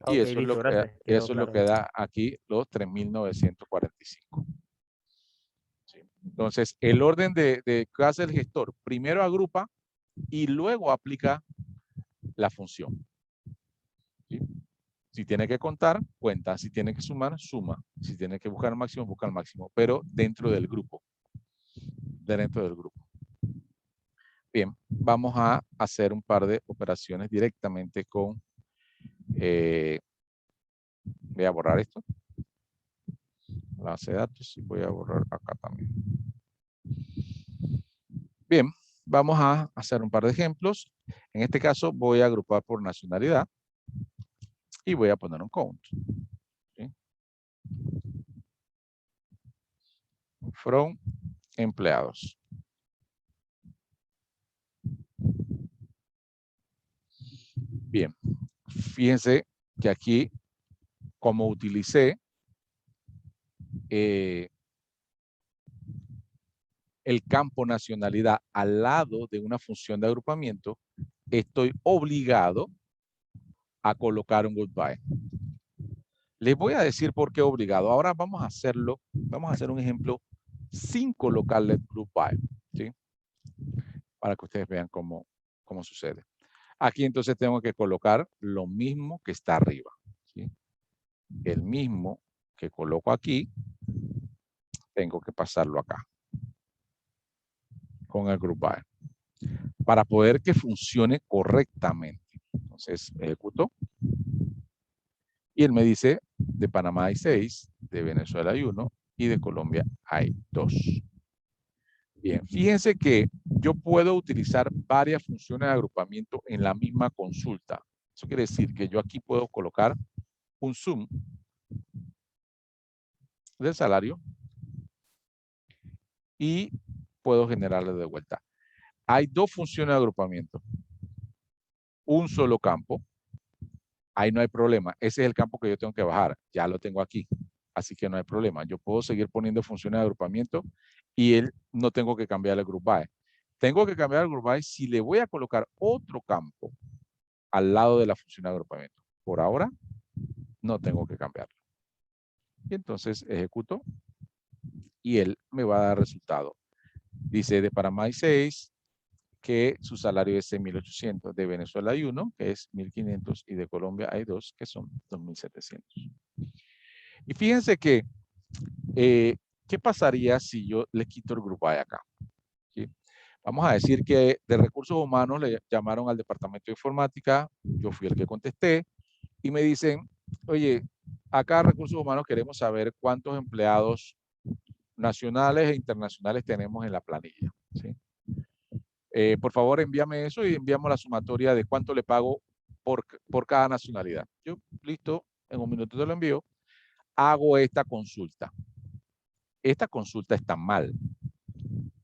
Y Ok, eso listo, es gracias. Quedó lo claro que ahí. da aquí los 3.945. ¿Sí? Entonces, el orden de que hace el gestor, primero agrupa y luego aplica la función. ¿Sí? Si tiene que contar, cuenta. Si tiene que sumar, suma. Si tiene que buscar el máximo, busca el máximo. Pero dentro del grupo. Dentro del grupo. Bien, vamos a hacer un par de operaciones directamente con... voy a borrar esto. La base de datos y voy a borrar acá también. Bien, vamos a hacer un par de ejemplos. En este caso voy a agrupar por nacionalidad y voy a poner un count. ¿Sí? From empleados. Bien, fíjense que aquí, como utilicé el campo nacionalidad al lado de una función de agrupamiento, estoy obligado a colocar un goodbye. Les voy a decir por qué obligado. Ahora vamos a hacerlo, vamos a hacer un ejemplo sin colocarle goodbye, ¿sí? Para que ustedes vean cómo sucede. Aquí entonces tengo que colocar lo mismo que está arriba, ¿sí? El mismo que coloco aquí, tengo que pasarlo acá con el group by para poder que funcione correctamente. Entonces ejecuto y él me dice de Panamá hay 6, de Venezuela hay 1 y de Colombia hay 2. Bien, fíjense que yo puedo utilizar varias funciones de agrupamiento en la misma consulta. Eso quiere decir que yo aquí puedo colocar un sum del salario y puedo generarle de vuelta. Hay 2 funciones de agrupamiento. Un solo campo. Ahí no hay problema. Ese es el campo que yo tengo que bajar. Ya lo tengo aquí. Así que no hay problema. Yo puedo seguir poniendo funciones de agrupamiento y él no tengo que cambiar el group by. Tengo que cambiar el group by si le voy a colocar otro campo al lado de la función de agrupamiento. Por ahora, no tengo que cambiarlo. Y entonces ejecuto y él me va a dar resultado. Dice de Panamá hay 6, que su salario es 6.800. De Venezuela hay 1, que es 1.500, y de Colombia hay 2, que son 2.700. Y fíjense que, ¿qué pasaría si yo le quito el group by acá? ¿Sí? Vamos a decir que de recursos humanos le llamaron al departamento de informática, yo fui el que contesté, y me dicen, oye, acá recursos humanos queremos saber cuántos empleados nacionales e internacionales tenemos en la planilla. ¿Sí? Por favor, envíame eso y enviamos la sumatoria de cuánto le pago por cada nacionalidad. Yo, listo, en un minuto te lo envío. Hago esta consulta. Esta consulta está mal.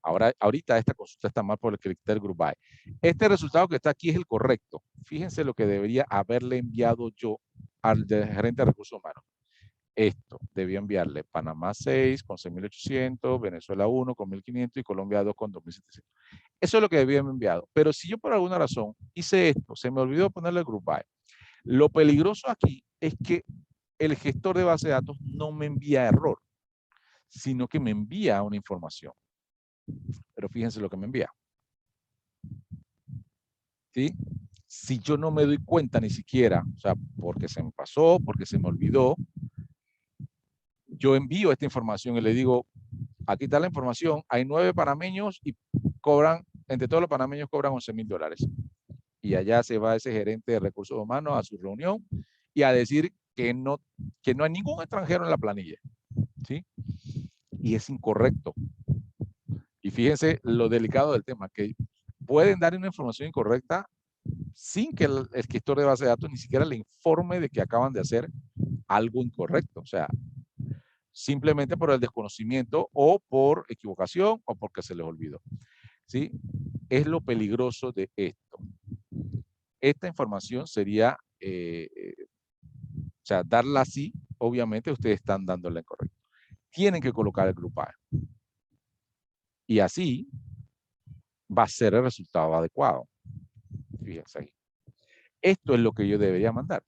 Ahorita esta consulta está mal por el criterio group by. Este resultado que está aquí es el correcto. Fíjense lo que debería haberle enviado yo al gerente de recursos humanos. Esto, debía enviarle Panamá 6 con 6.800, Venezuela 1 con 1.500 y Colombia 2 con 2.700. Eso es lo que debía haberme enviado. Pero si yo por alguna razón hice esto, se me olvidó ponerle el group by. Lo peligroso aquí es que el gestor de base de datos no me envía error, sino que me envía una información. Pero fíjense lo que me envía. ¿Sí? Si yo no me doy cuenta ni siquiera, o sea, porque se me pasó, porque se me olvidó, yo envío esta información y le digo, aquí está la información, hay 9 panameños y cobran, entre todos los panameños cobran $11.000. Y allá se va ese gerente de recursos humanos a su reunión y a decir que no hay ningún extranjero en la planilla. ¿Sí? Y es incorrecto. Y fíjense lo delicado del tema, que pueden dar una información incorrecta sin que el gestor de base de datos ni siquiera le informe de que acaban de hacer algo incorrecto. O sea, simplemente por el desconocimiento o por equivocación o porque se les olvidó. ¿Sí? Es lo peligroso de esto. Esta información sería, o sea, darla así, obviamente ustedes están dándola incorrecta. Tienen que colocar el group by. Y así va a ser el resultado adecuado. Fíjense ahí. Esto es lo que yo debería mandar.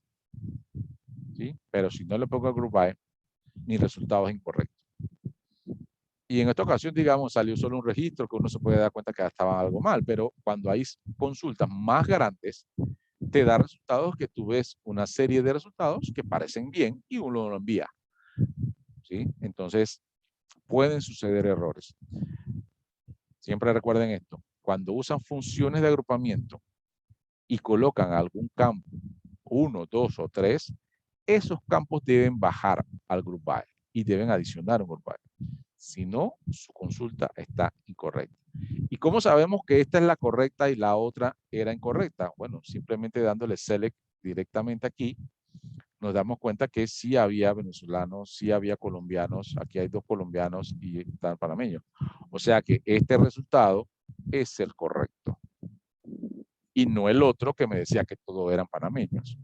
¿Sí? Pero si no le pongo el group by, mi resultado es incorrecto. Y en esta ocasión, digamos, salió solo un registro que uno se puede dar cuenta que estaba algo mal, pero cuando hay consultas más grandes, te da resultados que tú ves una serie de resultados que parecen bien y uno lo envía. ¿Sí? Entonces, pueden suceder errores. Siempre recuerden esto. Cuando usan funciones de agrupamiento y colocan algún campo, 1, 2 o 3, esos campos deben bajar al group by y deben adicionar un group by. Si no, su consulta está incorrecta. ¿Y cómo sabemos que esta es la correcta y la otra era incorrecta? Bueno, simplemente dándole select directamente aquí, nos damos cuenta que sí había venezolanos, sí había colombianos, aquí hay 2 colombianos y están panameños. O sea que este resultado es el correcto. Y no el otro que me decía que todos eran panameños.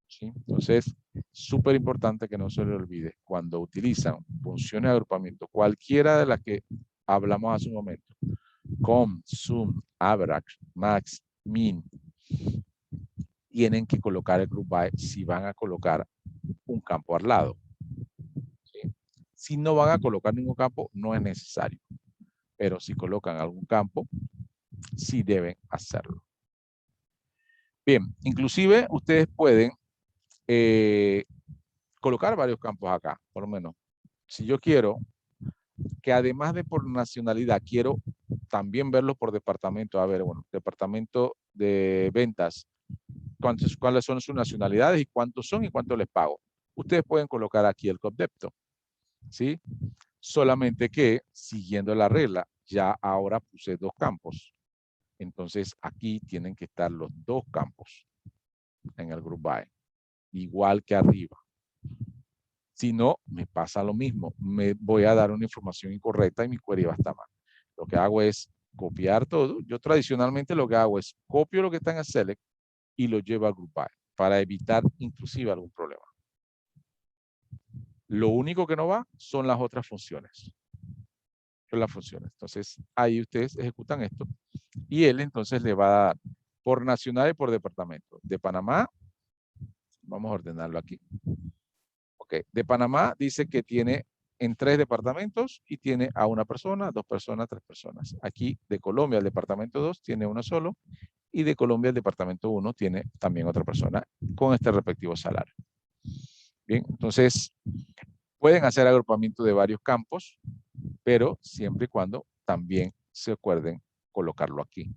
¿Sí? Entonces, súper importante que no se le olvide, cuando utilizan funciones de agrupamiento, cualquiera de las que hablamos hace un momento, com, sum, average, max, min, tienen que colocar el group by si van a colocar un campo al lado. ¿Sí? Si no van a colocar ningún campo, no es necesario. Pero si colocan algún campo, sí deben hacerlo. Bien, inclusive ustedes pueden colocar varios campos acá, por lo menos. Si yo quiero que además de por nacionalidad, quiero también verlos por departamento. A ver, bueno, departamento de ventas, cuáles son sus nacionalidades y cuántos son y cuánto les pago. Ustedes pueden colocar aquí el concepto, ¿sí? Solamente que, siguiendo la regla, ya ahora puse 2 campos. Entonces, aquí tienen que estar los 2 campos en el group by, igual que arriba. Si no, me pasa lo mismo. Me voy a dar una información incorrecta y mi query va a estar mal. Lo que hago es copiar todo. Yo tradicionalmente lo que hago es copio lo que está en el select y lo llevo a group by para evitar inclusive algún problema. Lo único que no va son las otras funciones. Son las funciones. Entonces, ahí ustedes ejecutan esto y él entonces le va a dar por nacional y por departamento. De Panamá, vamos a ordenarlo aquí. Ok, de Panamá dice que tiene en 3 departamentos y tiene a 1 persona, 2 personas, 3 personas. Aquí de Colombia el departamento 2 tiene 1 solo y de Colombia el departamento 1 tiene también otra persona con este respectivo salario. Bien, entonces pueden hacer agrupamiento de varios campos, pero siempre y cuando también se acuerden colocarlo aquí.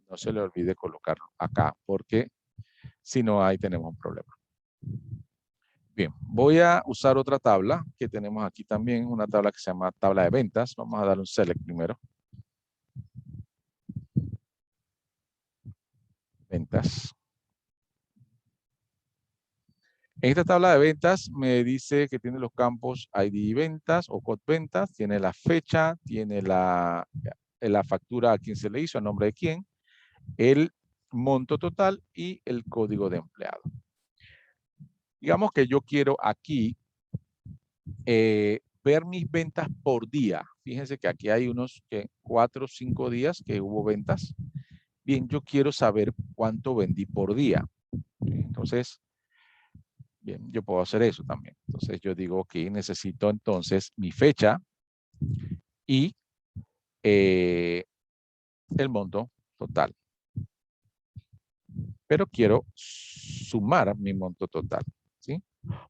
No se le olvide colocarlo acá porque si no ahí tenemos un problema. Bien, voy a usar otra tabla que tenemos aquí también, una tabla que se llama tabla de ventas. Vamos a dar un select primero. Ventas. En esta tabla de ventas me dice que tiene los campos ID ventas o code ventas, tiene la fecha, tiene la factura a quién se le hizo, a nombre de quién, el monto total y el código de empleado. Digamos que yo quiero aquí ver mis ventas por día. Fíjense que aquí hay unos 4 o 5 días que hubo ventas. Bien, yo quiero saber cuánto vendí por día. Entonces, bien, yo puedo hacer eso también. Entonces yo digo, ok, necesito entonces mi fecha y el monto total. Pero quiero sumar mi monto total, ¿sí?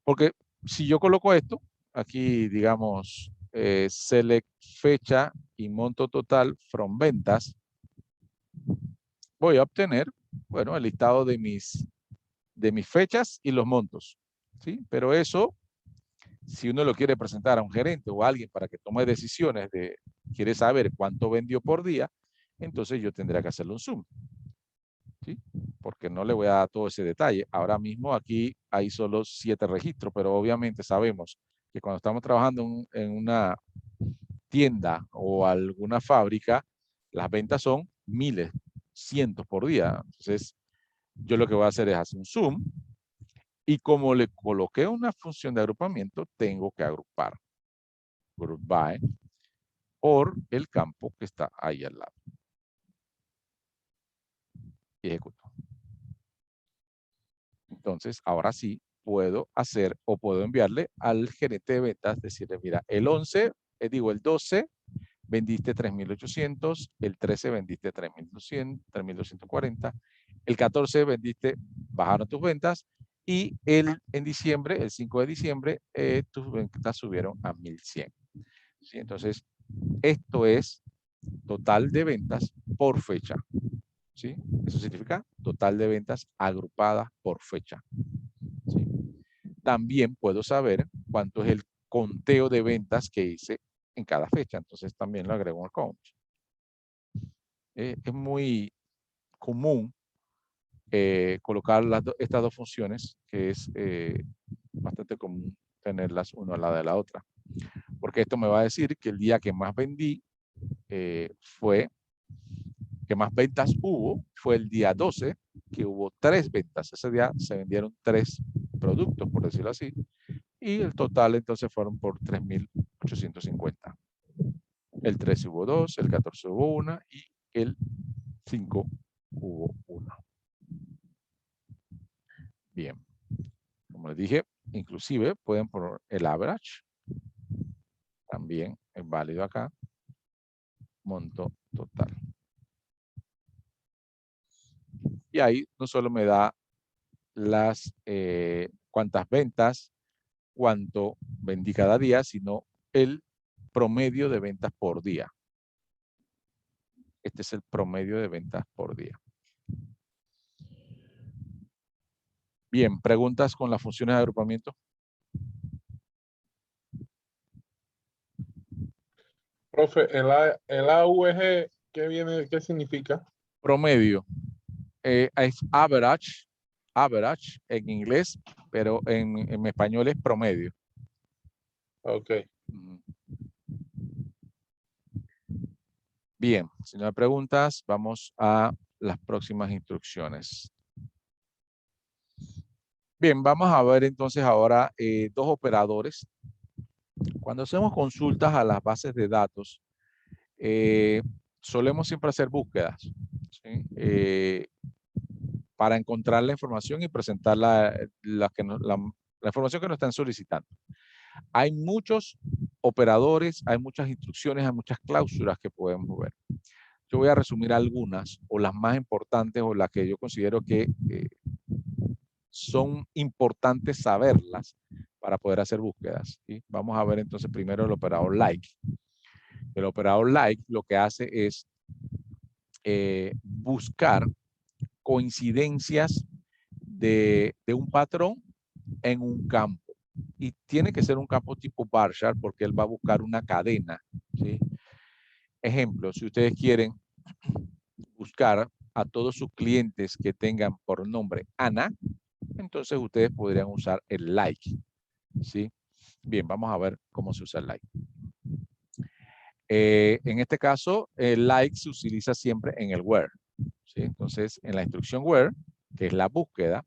Porque si yo coloco esto, aquí digamos, select fecha y monto total from ventas, voy a obtener, bueno, el listado de mis fechas y los montos, ¿sí? Pero eso, si uno lo quiere presentar a un gerente o a alguien para que tome decisiones quiere saber cuánto vendió por día, entonces yo tendría que hacerle un zoom, ¿sí? Porque no le voy a dar todo ese detalle. Ahora mismo aquí hay solo 7 registros, pero obviamente sabemos que cuando estamos trabajando en una tienda o alguna fábrica, las ventas son miles, cientos por día. Entonces, yo lo que voy a hacer es hacer un zoom y como le coloqué una función de agrupamiento, tengo que agrupar group by por el campo que está ahí al lado. y ejecuto. Entonces, ahora sí puedo hacer o puedo enviarle al gerente de ventas, decirle, mira, el 12 vendiste 3.800, el 13 vendiste 3.200, 3.240, el 14 vendiste, bajaron tus ventas, y en diciembre, el 5 de diciembre, tus ventas subieron a 1.100. ¿Sí? Entonces, esto es total de ventas por fecha. ¿Sí? Eso significa total de ventas agrupadas por fecha. ¿Sí? También puedo saber cuánto es el conteo de ventas que hice en cada fecha. Entonces también lo agrego al count. Es muy común colocar estas dos funciones, que es bastante común tenerlas una al lado de la otra. Porque esto me va a decir que el día que más vendí que más ventas hubo, fue el día 12, que hubo 3 ventas. Ese día se vendieron 3 productos, por decirlo así. Y el total entonces fueron por 3.850. El 13 hubo 2, el 14 hubo 1 y el 5 hubo 1. Bien. Como les dije, inclusive pueden poner el average. También es válido acá. Monto total. Y ahí no solo me da las cuántas ventas, cuánto vendí cada día, sino el promedio de ventas por día. Este es el promedio de ventas por día. Bien, preguntas con las funciones de agrupamiento. Profe, el AVG, ¿qué significa? Promedio. Es average en inglés, pero en español es promedio. Ok. Bien, si no hay preguntas, vamos a las próximas instrucciones. Bien, vamos a ver entonces ahora dos operadores. Cuando hacemos consultas a las bases de datos, solemos siempre hacer búsquedas, ¿sí? Para encontrar la información y presentar la información que nos están solicitando. Hay muchos operadores, hay muchas instrucciones, hay muchas cláusulas que podemos ver. Yo voy a resumir algunas, o las más importantes, o las que yo considero que son importantes saberlas para poder hacer búsquedas. ¿Sí? Vamos a ver entonces primero el operador like. El operador like lo que hace es buscar coincidencias de un patrón en un campo. Y tiene que ser un campo tipo bar chart porque él va a buscar una cadena. ¿Sí? Ejemplo, si ustedes quieren buscar a todos sus clientes que tengan por nombre Ana, entonces ustedes podrían usar el like. ¿Sí? Bien, vamos a ver cómo se usa el like. En este caso, el like se utiliza siempre en el where. ¿Sí? Entonces, en la instrucción where, que es la búsqueda,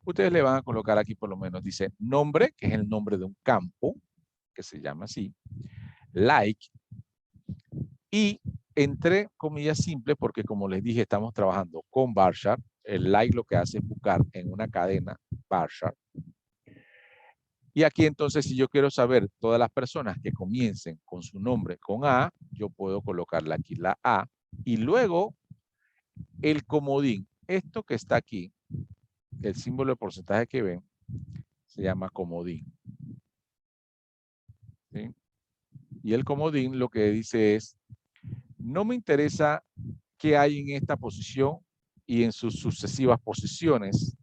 ustedes le van a colocar aquí por lo menos, dice nombre, que es el nombre de un campo, que se llama así, like, y entre comillas simple, porque como les dije, estamos trabajando con bar chart. El like lo que hace es buscar en una cadena bar chart. Y aquí entonces, si yo quiero saber todas las personas que comiencen con su nombre con A, yo puedo colocarle aquí la A. Y luego el comodín, esto que está aquí, el símbolo de porcentaje que ven, se llama comodín. ¿Sí? Y el comodín lo que dice es, no me interesa qué hay en esta posición y en sus sucesivas posiciones.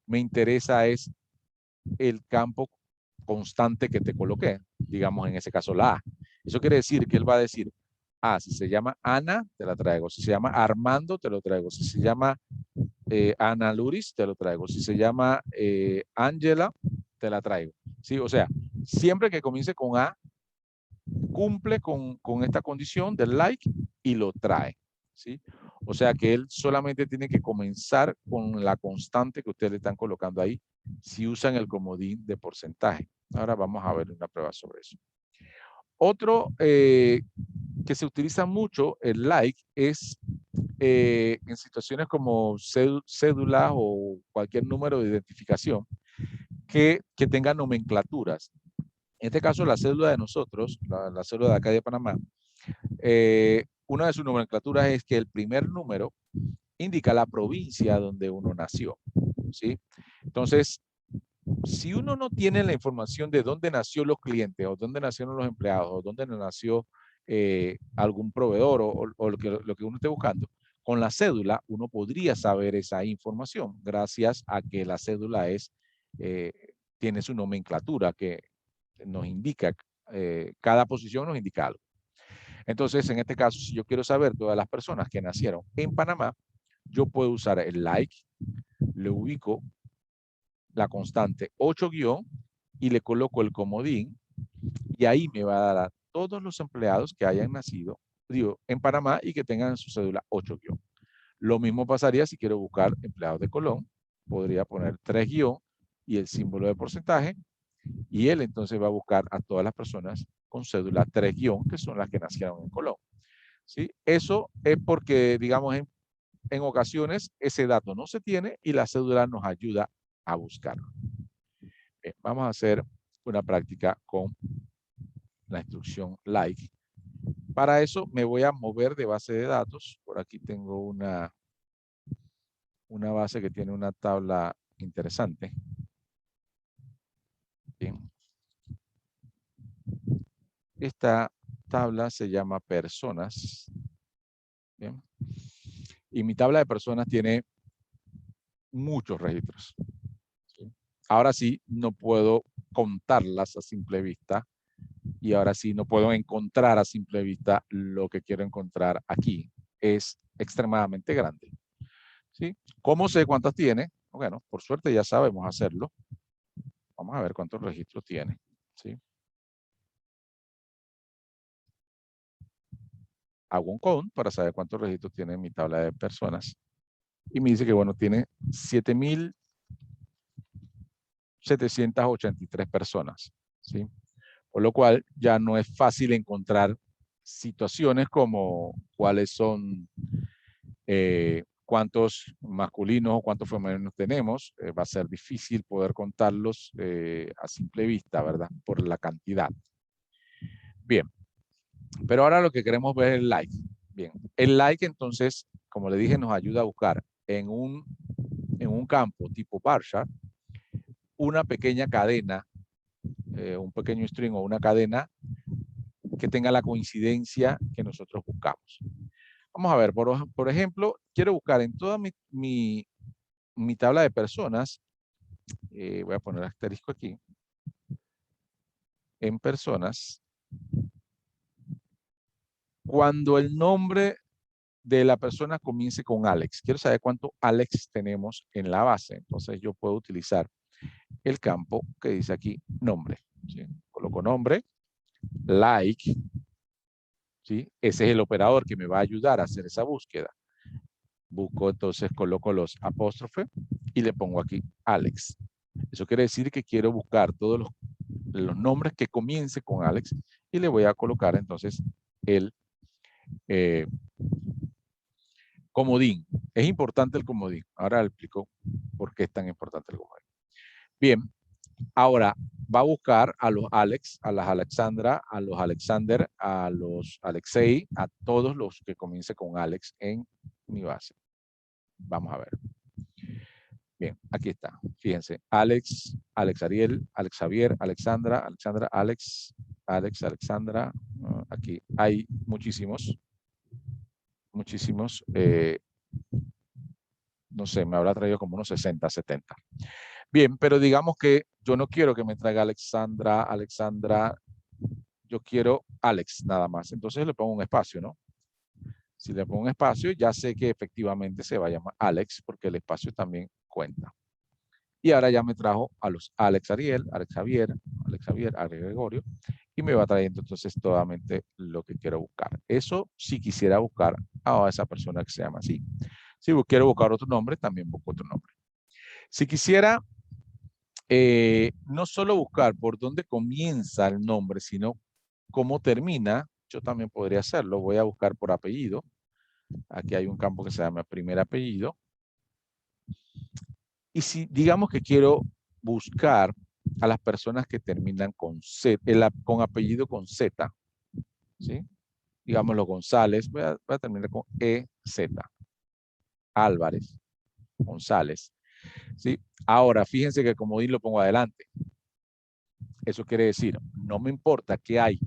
Me interesa es el campo constante que te coloqué, digamos en ese caso la A. Eso quiere decir que él va a decir, si se llama Ana, te la traigo. Si se llama Armando, te lo traigo. Si se llama Ana Luris, te lo traigo. Si se llama Ángela, te la traigo. ¿Sí? O sea, siempre que comience con A, cumple con esta condición del like y lo trae. ¿Sí? O sea que él solamente tiene que comenzar con la constante que ustedes le están colocando ahí si usan el comodín de porcentaje. Ahora vamos a ver una prueba sobre eso. Otro que se utiliza mucho, el like, es en situaciones como cédulas o cualquier número de identificación que tenga nomenclaturas. En este caso, la cédula de nosotros, la cédula de acá de Panamá, una de sus nomenclaturas es que el primer número indica la provincia donde uno nació, ¿sí? Entonces, si uno no tiene la información de dónde nació los clientes o dónde nacieron los empleados o dónde nació algún proveedor o lo que uno esté buscando, con la cédula uno podría saber esa información gracias a que la cédula tiene su nomenclatura que nos indica, cada posición nos indica algo. Entonces, en este caso, si yo quiero saber todas las personas que nacieron en Panamá, yo puedo usar el like, le ubico la constante 8 guión y le coloco el comodín y ahí me va a dar a todos los empleados que hayan nacido, digo, en Panamá y que tengan su cédula 8 guión. Lo mismo pasaría si quiero buscar empleados de Colón, podría poner 3 guión y el símbolo de porcentaje y él entonces va a buscar a todas las personas con cédula 3 guión que son las que nacieron en Colón. ¿Sí? Eso es porque, digamos, en ocasiones ese dato no se tiene y la cédula nos ayuda a buscarlo. Vamos a hacer una práctica con la instrucción like. Para eso me voy a mover de base de datos. Por aquí tengo una base que tiene una tabla interesante. Bien. Esta tabla se llama personas. Bien. Y mi tabla de personas tiene muchos registros. ¿Sí? Ahora sí, no puedo contarlas a simple vista. Y ahora sí, no puedo encontrar a simple vista lo que quiero encontrar aquí. Es extremadamente grande. ¿Sí? ¿Cómo sé cuántas tiene? Bueno, por suerte ya sabemos hacerlo. Vamos a ver cuántos registros tiene. ¿Sí? Hago un count para saber cuántos registros tiene mi tabla de personas. Y me dice que, bueno, tiene 7.783 personas. ¿Sí? Por lo cual ya no es fácil encontrar situaciones como cuáles son, cuántos masculinos o cuántos femeninos tenemos. Va a ser difícil poder contarlos a simple vista, ¿verdad? Por la cantidad. Bien, pero ahora lo que queremos ver es el like. Bien, el like entonces, como le dije, nos ayuda a buscar en un campo tipo bar chart una pequeña cadena, un pequeño string o una cadena que tenga la coincidencia que nosotros buscamos. Vamos a ver, por ejemplo, quiero buscar en toda mi tabla de personas, voy a poner asterisco aquí, en personas, cuando el nombre de la persona comience con Alex. Quiero saber cuánto Alex tenemos en la base. Entonces yo puedo utilizar el campo que dice aquí nombre. ¿Sí? Coloco nombre, like, ¿sí? Ese es el operador que me va a ayudar a hacer esa búsqueda. Busco, entonces coloco los apóstrofes y le pongo aquí Alex. Eso quiere decir que quiero buscar todos los nombres que comiencen con Alex y le voy a colocar entonces el comodín. Es importante el comodín. Ahora le explico por qué es tan importante el comodín. Bien, ahora va a buscar a los Alex, a las Alexandra, a los Alexander, a los Alexei, a todos los que comience con Alex en mi base. Vamos a ver. Bien, aquí está. Fíjense. Alex, Alex Ariel, Alex Javier, Alexandra, Alexandra, Alex, Alexandra. Aquí hay muchísimos. No sé, me habrá traído como unos 60, 70. Bien, pero digamos que yo no quiero que me traiga Alexandra, yo quiero Alex nada más. Entonces le pongo un espacio, ¿no? Si le pongo un espacio, ya sé que efectivamente se va a llamar Alex, porque el espacio también cuenta. Y ahora ya me trajo a los Alex Ariel, Alex Javier, Alex Gregorio, y me va trayendo entonces totalmente lo que quiero buscar. Eso si quisiera buscar a esa persona que se llama así. Si quiero buscar otro nombre, también busco otro nombre. Si quisiera no solo buscar por dónde comienza el nombre, sino cómo termina, yo también podría hacerlo. Voy a buscar por apellido. Aquí hay un campo que se llama primer apellido. Y si digamos que quiero buscar a las personas que terminan con Z, con apellido con Z, ¿sí? Digámoslo González, voy a terminar con EZ. Álvarez, González, ¿sí? Ahora, fíjense que el comodín lo pongo adelante. Eso quiere decir, no me importa qué hay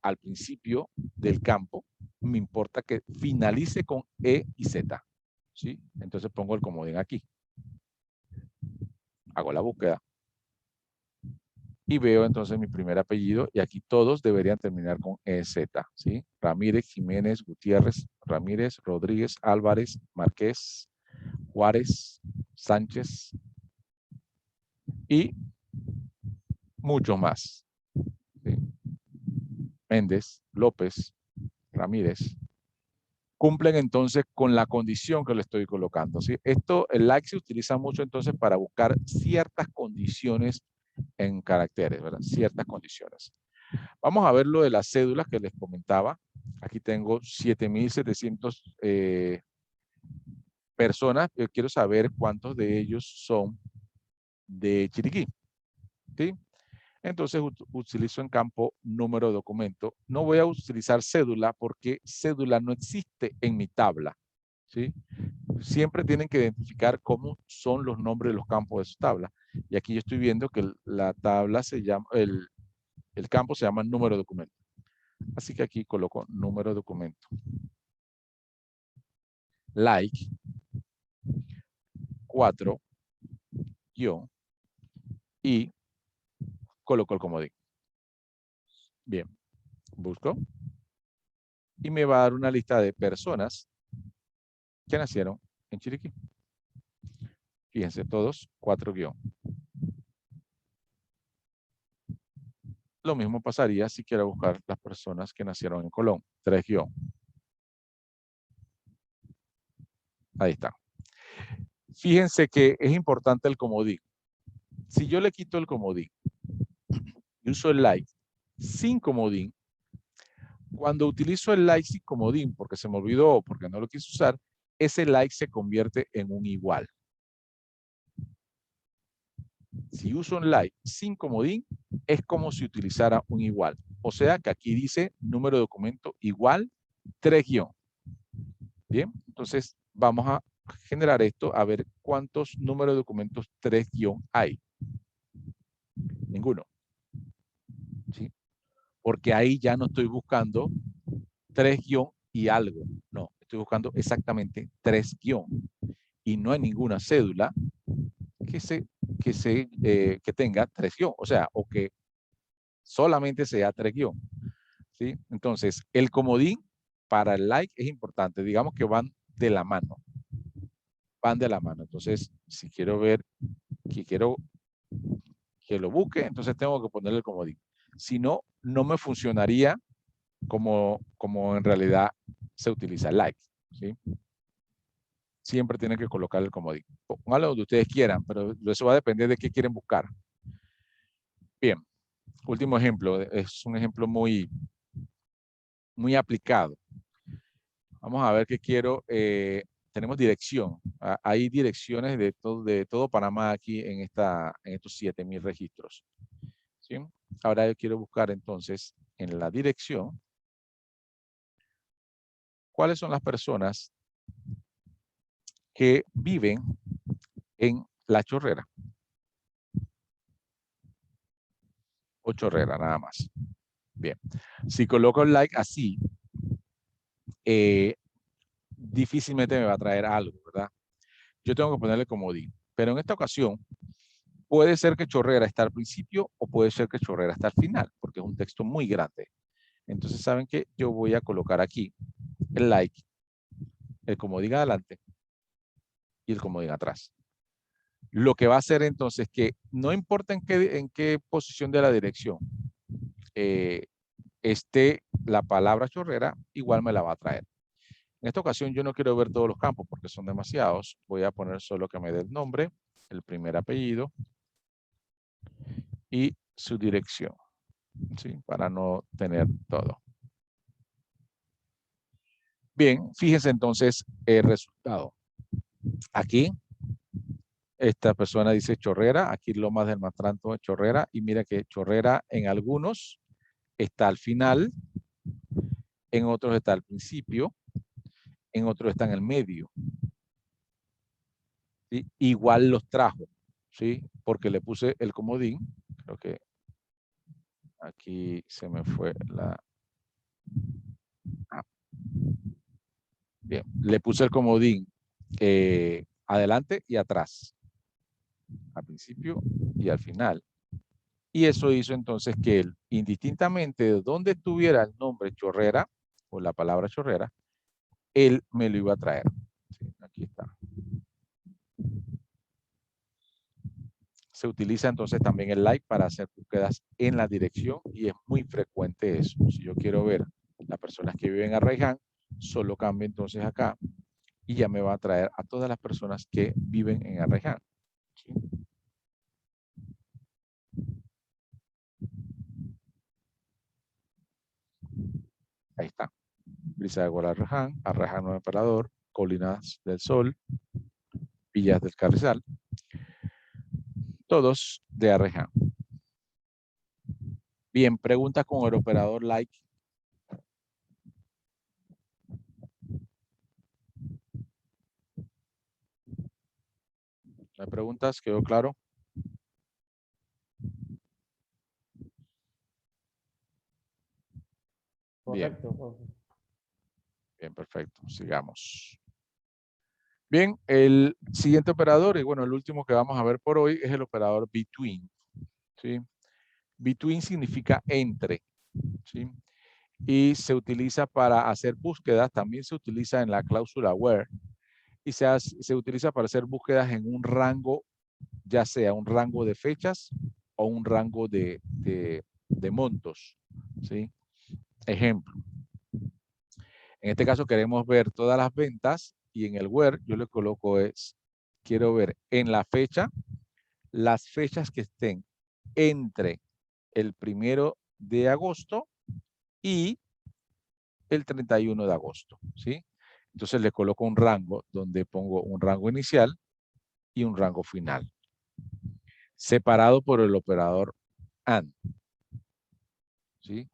al principio del campo, me importa que finalice con E y Z, ¿sí? Entonces pongo el comodín aquí. Hago la búsqueda. Y veo entonces mi primer apellido y aquí todos deberían terminar con EZ, ¿sí? Ramírez, Jiménez, Gutiérrez, Ramírez, Rodríguez, Álvarez, Márquez, Juárez, Sánchez y muchos más, ¿sí? Méndez, López, Ramírez. Cumplen entonces con la condición que le estoy colocando, ¿sí? Esto, el like se utiliza mucho entonces para buscar ciertas condiciones en caracteres, ¿verdad? Ciertas condiciones. Vamos a ver lo de las cédulas que les comentaba. Aquí tengo 7,700 personas. Yo quiero saber cuántos de ellos son de Chiriquí, ¿sí? Entonces utilizo en campo número de documento. No voy a utilizar cédula porque cédula no existe en mi tabla, ¿sí? Siempre tienen que identificar cómo son los nombres de los campos de su tabla. Y aquí yo estoy viendo que la tabla se llama, el campo se llama número de documento. Así que aquí coloco número de documento. Like 4 guión y coloco el comodín. Bien, busco y me va a dar una lista de personas que nacieron en Chiriquí. Fíjense, todos 4 guión. Lo mismo pasaría si quiero buscar las personas que nacieron en Colón. 3 guión. Ahí está. Fíjense que es importante el comodín. Si yo le quito el comodín y uso el like sin comodín, cuando utilizo el like sin comodín, porque se me olvidó o porque no lo quise usar, ese like se convierte en un igual. Si uso un like sin comodín, es como si utilizara un igual. O sea que aquí dice número de documento igual 3 guión. Bien, entonces vamos a generar esto a ver cuántos números de documentos 3 guión hay. Ninguno. ¿Sí? Porque ahí ya no estoy buscando 3 guión y algo. No, estoy buscando exactamente 3 guión. Y no hay ninguna cédula que tenga 3 guión. O sea, o que solamente sea 3 guión. ¿Sí? Entonces, el comodín para el like es importante. Digamos que van de la mano. Van de la mano. Entonces, si quiero ver, que quiero que lo busque, entonces tengo que ponerle el comodín. Si no, no me funcionaría como en realidad se utiliza el like. ¿Sí? Siempre tienen que colocar el comodín. Pónganlo donde ustedes quieran, pero eso va a depender de qué quieren buscar. Bien, último ejemplo. Es un ejemplo muy aplicado. Vamos a ver qué quiero. Tenemos dirección. Hay direcciones de todo Panamá aquí en estos 7,000 registros. ¿Sí? Ahora yo quiero buscar entonces en la dirección cuáles son las personas que viven en La Chorrera. O Chorrera, nada más. Bien. Si coloco el like así, difícilmente me va a traer algo, ¿verdad? Yo tengo que ponerle comodín. Pero en esta ocasión, puede ser que Chorrera está al principio o puede ser que Chorrera está al final, porque es un texto muy grande. Entonces, ¿saben qué? Yo voy a colocar aquí el like, el comodín adelante y el comodín atrás. Lo que va a hacer entonces que no importa en qué posición de la dirección esté la palabra Chorrera, igual me la va a traer. En esta ocasión yo no quiero ver todos los campos porque son demasiados. Voy a poner solo que me dé el nombre, el primer apellido y su dirección, ¿sí? Para no tener todo. Bien, fíjense entonces el resultado. Aquí, esta persona dice Chorrera, aquí Lomas del Maestranto es Chorrera, y mira que Chorrera en algunos está al final, en otros está al principio, en otros está en el medio. ¿Sí? Igual los trajo, ¿sí? Porque le puse el comodín, creo que aquí se me fue la... Ah. Bien, le puse el comodín adelante y atrás, al principio y al final. Y eso hizo entonces que él, indistintamente de dónde estuviera el nombre Chorrera o la palabra Chorrera, él me lo iba a traer. Sí, aquí está. Se utiliza entonces también el like para hacer búsquedas en la dirección y es muy frecuente eso. Si yo quiero ver las personas que viven en Arraiján, solo cambio entonces acá y ya me va a traer a todas las personas que viven en Arraiján. ¿Sí? Ahí está. Brisa de Guadalajara, Arraiján Nuevo Emperador, Colinas del Sol, Villas del Carrizal, todos de Arraiján. Bien, preguntas con el operador like. ¿No hay preguntas? ¿Quedó claro? Correcto. Bien. Bien, perfecto. Sigamos. Bien, el siguiente operador, y bueno, el último que vamos a ver por hoy es el operador between. ¿Sí? Between significa entre. ¿Sí? Y se utiliza para hacer búsquedas, también se utiliza en la cláusula where, y se utiliza para hacer búsquedas en un rango, ya sea un rango de fechas o un rango de montos. ¿Sí? Ejemplo. En este caso queremos ver todas las ventas y en el where yo le coloco quiero ver en la fecha, las fechas que estén entre el 1 de agosto y el 31 de agosto, ¿sí? Entonces le coloco un rango donde pongo un rango inicial y un rango final, separado por el operador AND, ¿sí?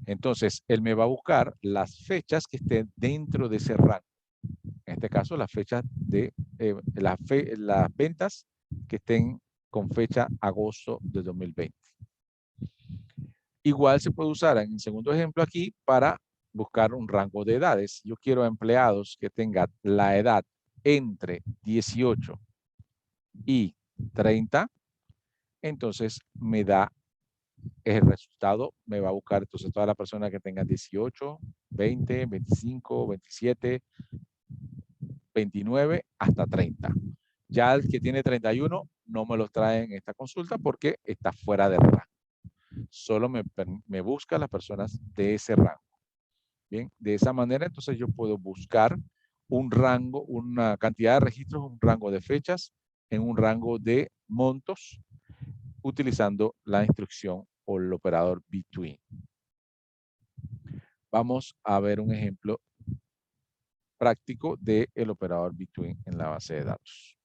Entonces, él me va a buscar las fechas que estén dentro de ese rango. En este caso, las fechas de las ventas que estén con fecha agosto de 2020. Igual se puede usar en el segundo ejemplo aquí para buscar un rango de edades. Yo quiero empleados que tengan la edad entre 18 y 30. Entonces me da el resultado, me va a buscar entonces todas las personas que tengan 18, 20, 25, 27, 29 hasta 30. Ya el que tiene 31 no me los trae en esta consulta porque está fuera de rango. Solo me busca las personas de ese rango. Bien, de esa manera entonces yo puedo buscar un rango, una cantidad de registros, un rango de fechas en un rango de montos utilizando la instrucción o el operador between. Vamos a ver un ejemplo práctico del operador between en la base de datos.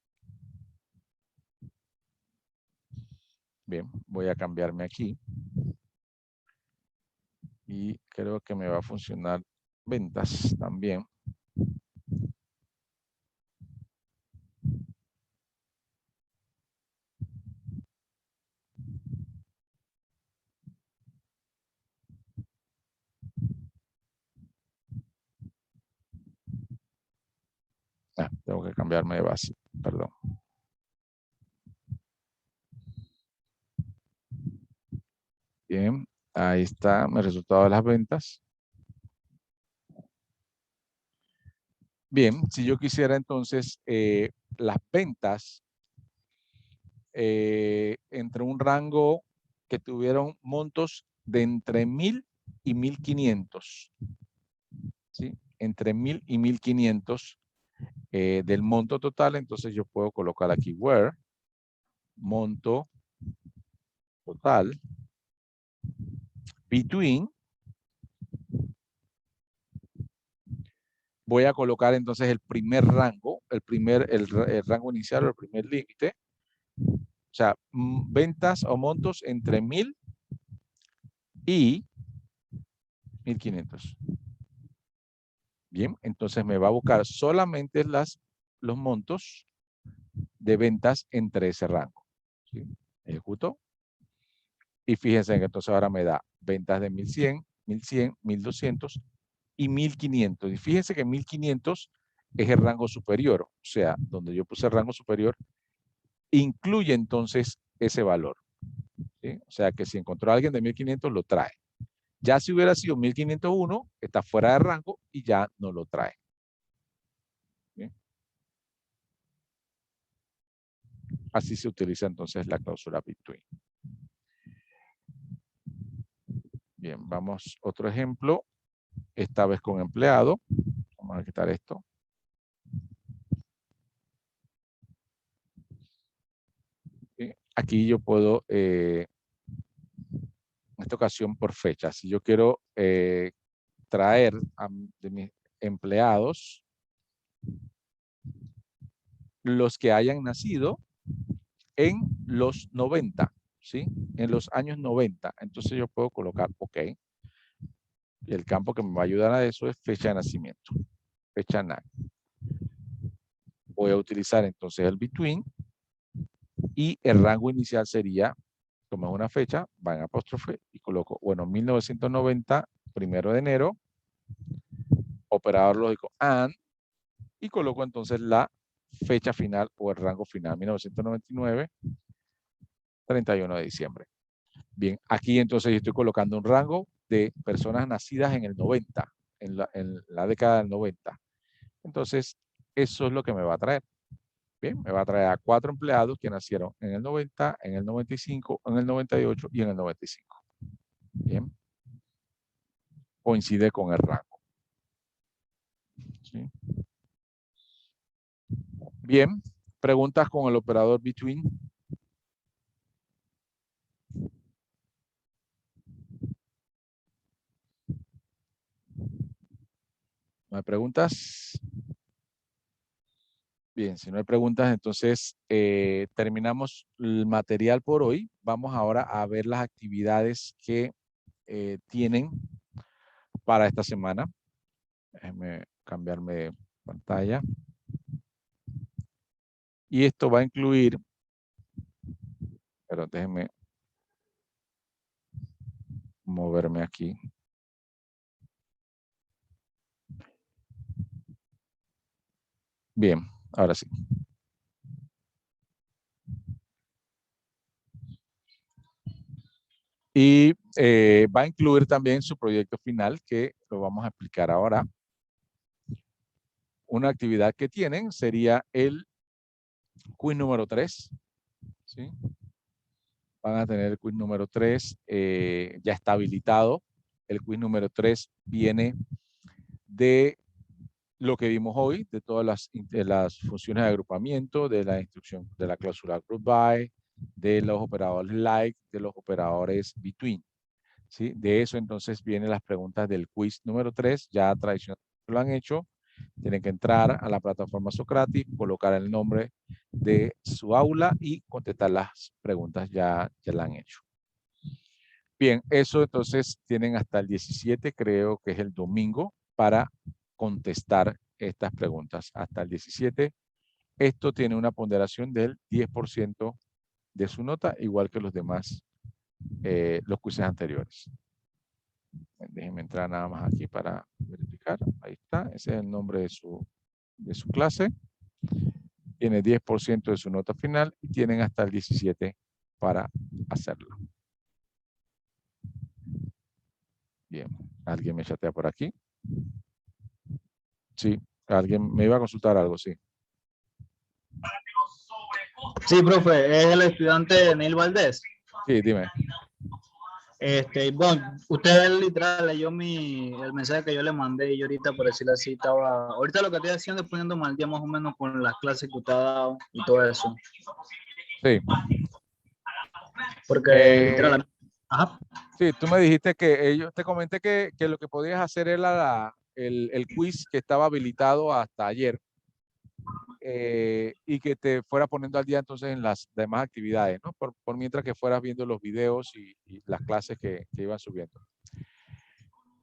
Bien, voy a cambiarme aquí. Y creo que me va a funcionar ventas también. Tengo que cambiarme de base, perdón. Bien, ahí está mi resultado de las ventas. Bien, si yo quisiera entonces las ventas entre un rango que tuvieron montos de entre 1000 y 1500. ¿Sí? Entre 1000 y 1500 del monto total, entonces yo puedo colocar aquí where, monto total, between, voy a colocar entonces el primer rango, el rango inicial o el primer límite. O sea, ventas o montos entre 1000 y 1500. Bien, entonces me va a buscar solamente los montos de ventas entre ese rango. ¿Sí? Ejecuto. Y fíjense que entonces ahora me da ventas de 1100, 1100, 1200 y 1500. Y fíjense que 1500 es el rango superior. O sea, donde yo puse el rango superior, incluye entonces ese valor. ¿Sí? O sea, que si encontró a alguien de 1500, lo trae. Ya si hubiera sido 1501, está fuera de rango y ya no lo trae. ¿Bien? Así se utiliza entonces la cláusula between. Bien, vamos otro ejemplo. Esta vez con empleado. Vamos a quitar esto. Bien, aquí yo puedo, en esta ocasión por fecha, si yo quiero traer de mis empleados los que hayan nacido en los 90, ¿sí? En los años 90. Entonces yo puedo colocar OK. Y el campo que me va a ayudar a eso es fecha de nacimiento. Fecha NAC. Voy a utilizar entonces el between y el rango inicial sería, como es una fecha, va en apóstrofe y coloco, bueno, 1990, 1 de enero, operador lógico AND, y coloco entonces la fecha final o el rango final, 1999, 31 de diciembre. Bien, aquí entonces yo estoy colocando un rango de personas nacidas en el 90, en la década del 90. Entonces, eso es lo que me va a traer. Bien, me va a traer a 4 empleados que nacieron en el 90, en el 95, en el 98 y en el 95. Bien. Coincide con el rango. ¿Sí? Bien, preguntas con el operador between. ¿No hay preguntas? Bien, si no hay preguntas, entonces terminamos el material por hoy. Vamos ahora a ver las actividades que tienen para esta semana. Déjenme cambiarme de pantalla. Y esto va a incluir, pero déjenme moverme aquí. Bien, ahora sí. Y va a incluir también su proyecto final, que lo vamos a explicar ahora. Una actividad que tienen sería el quiz número 3. ¿Sí? Van a tener el quiz número 3, ya está habilitado. El quiz número 3 viene de lo que vimos hoy, de todas las funciones de agrupamiento, de la instrucción de la cláusula group by, de los operadores like, de los operadores between. ¿Sí? De eso entonces vienen las preguntas del quiz número 3, ya tradicionalmente lo han hecho. Tienen que entrar a la plataforma Socratic, colocar el nombre de su aula y contestar las preguntas, ya la han hecho. Bien, eso entonces tienen hasta el 17, creo que es el domingo, para contestar estas preguntas. Hasta el 17. Esto tiene una ponderación del 10% de su nota, igual que los demás, los quizzes anteriores. Déjenme entrar nada más aquí para verificar. Ahí está. Ese es el nombre de su clase. Tiene 10% de su nota final y tienen hasta el 17 para hacerlo. Bien. ¿Alguien me chatea por aquí? Sí. ¿Alguien me iba a consultar algo? Sí. Sí, profe. Es el estudiante Neil Valdés. Sí, dime. Bueno, usted literal leyó el mensaje que yo le mandé y yo ahorita, por decirlo así, ahorita lo que estoy haciendo es poniéndome al día más o menos con las clases que usted ha dado y todo eso. Sí. Porque literal. Ajá. Sí, tú me dijiste que te comenté que lo que podías hacer era el quiz que estaba habilitado hasta ayer y que te fuera poniendo al día entonces en las demás actividades, ¿no? Por mientras que fueras viendo los videos y las clases que iban subiendo.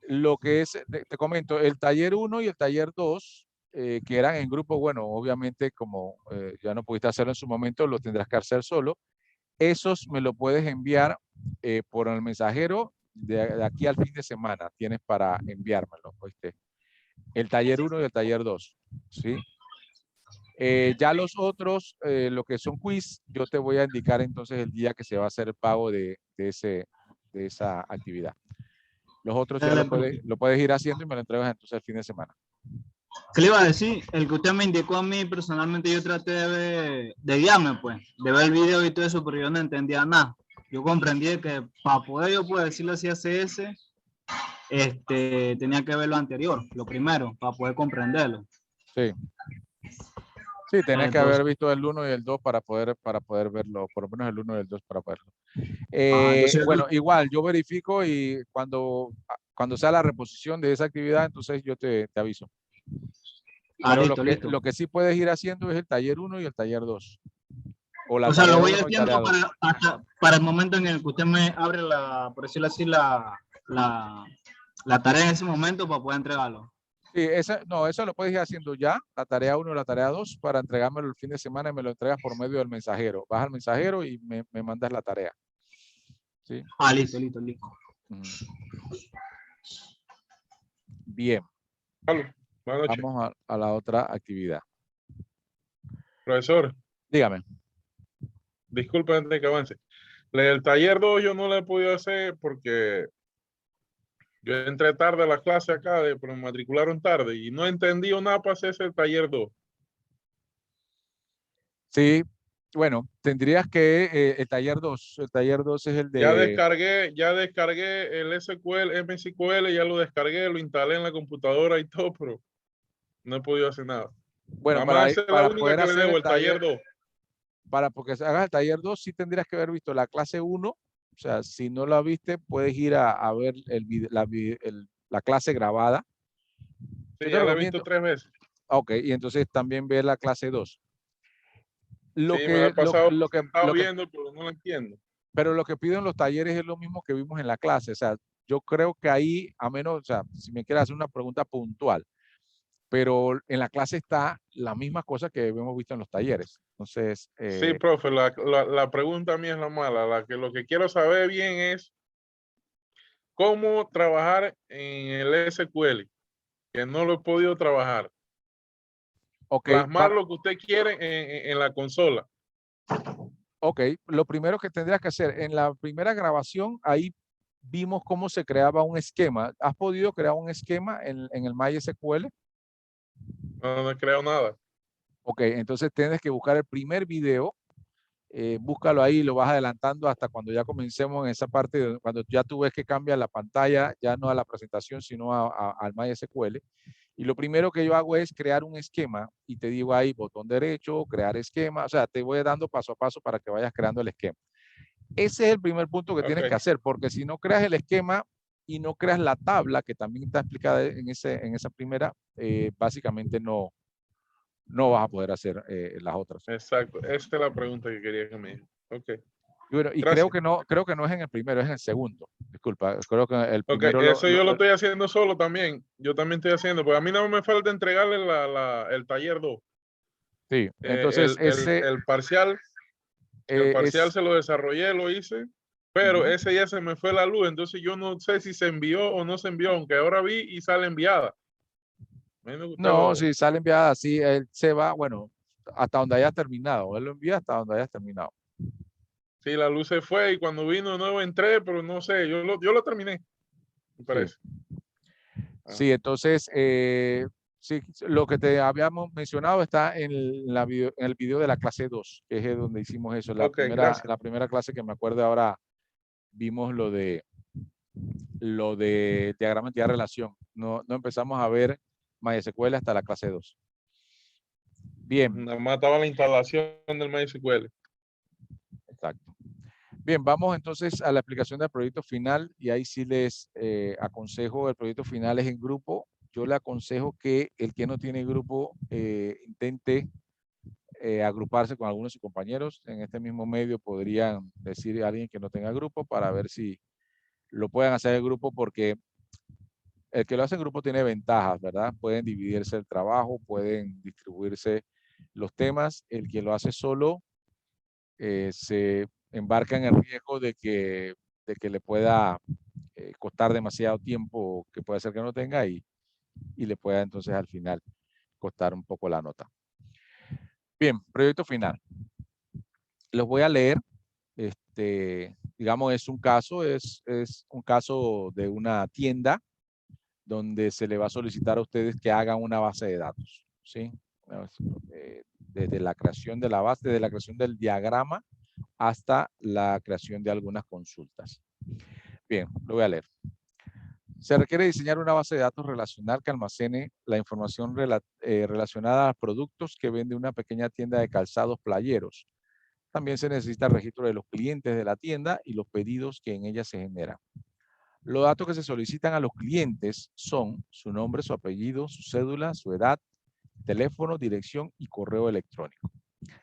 Lo que es, te comento, el taller 1 y el taller 2, que eran en grupo, bueno, obviamente como ya no pudiste hacerlo en su momento, lo tendrás que hacer solo. Esos me lo puedes enviar por el mensajero de aquí al fin de semana. Tienes para enviármelo, ¿oíste? El taller 1 y el taller 2, ¿sí? Ya los otros, lo que son quiz, yo te voy a indicar entonces el día que se va a hacer el pago de esa actividad. Los otros ya lo puedes ir haciendo y me lo entregas entonces el fin de semana. ¿Qué le iba a decir? El que usted me indicó a mí, personalmente yo traté de guiarme, pues, de ver el video y todo eso, pero yo no entendía nada. Yo comprendí que para poder yo poder decirle así a CS, tenía que ver lo anterior, lo primero, para poder comprenderlo. Sí. Sí, tenés que Entonces, haber visto el 1 y el 2 para poder verlo, por lo menos el 1 y el 2 para verlo. entonces, Bueno, igual yo verifico y cuando sea la reposición de esa actividad, entonces yo te aviso. Pero listo. lo que sí puedes ir haciendo es el taller 1 y el taller 2. O la O sea, tarea lo voy 1 y tarea haciendo 2. para el momento en el que usted me abre por decirlo así, la tarea en ese momento para poder entregarlo. Sí, eso lo puedes ir haciendo ya, la tarea 1 y la tarea 2, para entregármelo el fin de semana y me lo entregas por medio del mensajero. Vas al mensajero y me mandas la tarea. ¿Sí? Listo. Bien. Buenas noches. Vamos a la otra actividad. Profesor, Dígame. disculpe antes de que avance. El taller 2 yo no lo he podido hacer porque yo entré tarde a la clase acá, pero me matricularon tarde y no entendí nada para hacer ese taller 2. Sí, bueno, tendrías que el taller 2 es el Ya de... descargué el SQL, MSQL, ya lo descargué, lo instalé en la computadora y todo, pero no he podido hacer nada. Bueno, Nada más esa es la para única poder que le hacer debo, el taller 2. porque hagas el taller 2, sí tendrías que haber visto la clase 1. O sea, si no la viste, puedes ir a ver la clase grabada. Sí, Yo te ya la he visto recomiendo. 3 veces. Ok, y entonces también ver la clase 2. Sí, me la he pasado viendo, pero no la entiendo. Pero lo que piden los talleres es lo mismo que vimos en la clase. O sea, yo creo que ahí, a menos, o sea, si me quieres hacer una pregunta puntual, pero en la clase está la misma cosa que hemos visto en los talleres. Entonces, Sí, profe, la pregunta mía es la mala. Lo que quiero saber bien es cómo trabajar en el SQL, que no lo he podido trabajar. ok, Plasmar lo que usted quiere en la consola. ok, lo primero que tendrías que hacer, en la primera grabación, ahí vimos cómo se creaba un esquema. ¿Has podido crear un esquema en el MySQL? No he creado nada. Ok, entonces tienes que buscar el primer video, búscalo ahí, lo vas adelantando hasta cuando ya comencemos en esa parte, cuando ya tú ves que cambia la pantalla, ya no a la presentación, sino al MySQL. Y lo primero que yo hago es crear un esquema y te digo ahí, botón derecho, crear esquema, o sea, te voy dando paso a paso para que vayas creando el esquema. Ese es el primer punto que tienes que hacer, porque si no creas el esquema y no creas la tabla, que también está explicada en esa primera, básicamente no vas a poder hacer las otras. Exacto, esta es la pregunta que quería que me diera. Ok. Y bueno, y creo que no es en el primero, es en el segundo. Disculpa, creo que el primero eso yo lo estoy haciendo solo también. Yo también estoy haciendo, pues a mí no me falta entregarle el taller 2. Sí, entonces el parcial, se lo desarrollé, lo hice, pero ese ya se me fue la luz, entonces yo no sé si se envió o no se envió, aunque ahora vi y sale enviada. No, si sale enviada así, él se va, bueno, hasta donde hayas terminado. Él lo envía hasta donde hayas terminado. Sí, la luz se fue y cuando vino de nuevo entré, pero no sé, yo lo terminé, me parece. Sí, entonces, sí, lo que te habíamos mencionado está en el video de la clase 2, que es donde hicimos eso. La primera clase que me acuerdo ahora vimos lo de diagrama de entidad relación. No empezamos a ver MySQL hasta la clase 2. Bien. Nada más estaba la instalación del MySQL. Exacto. Bien, vamos entonces a la explicación del proyecto final y ahí sí les aconsejo, el proyecto final es en grupo. yo le aconsejo que el que no tiene grupo intente agruparse con algunos de sus compañeros. En este mismo medio podrían decir a alguien que no tenga grupo para ver si lo pueden hacer en grupo, porque el que lo hace en grupo tiene ventajas, ¿verdad? Pueden dividirse el trabajo, pueden distribuirse los temas. El que lo hace solo se embarca en el riesgo de que le pueda costar demasiado tiempo, que puede ser que no tenga, y le pueda entonces al final costar un poco la nota. Bien, proyecto final. Los voy a leer. Digamos, es un caso de una tienda donde se le va a solicitar a ustedes que hagan una base de datos, ¿sí? Desde la creación de la base, desde la creación del diagrama hasta la creación de algunas consultas. Bien, lo voy a leer. Se requiere diseñar una base de datos relacional que almacene la información relacionada a productos que vende una pequeña tienda de calzados playeros. También se necesita el registro de los clientes de la tienda y los pedidos que en ella se generan. Los datos que se solicitan a los clientes son su nombre, su apellido, su cédula, su edad, teléfono, dirección y correo electrónico.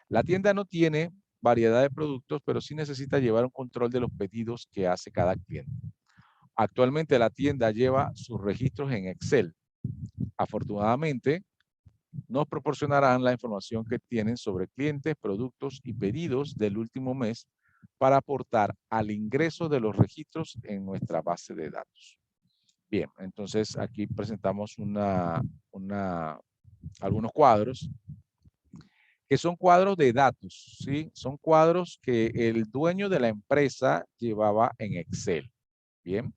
La tienda no tiene variedad de productos, pero sí necesita llevar un control de los pedidos que hace cada cliente. Actualmente la tienda lleva sus registros en Excel. Afortunadamente, nos proporcionarán la información que tienen sobre clientes, productos y pedidos del último mes para aportar al ingreso de los registros en nuestra base de datos. Bien, entonces aquí presentamos algunos cuadros que son cuadros de datos, ¿sí? Son cuadros que el dueño de la empresa llevaba en Excel. Bien,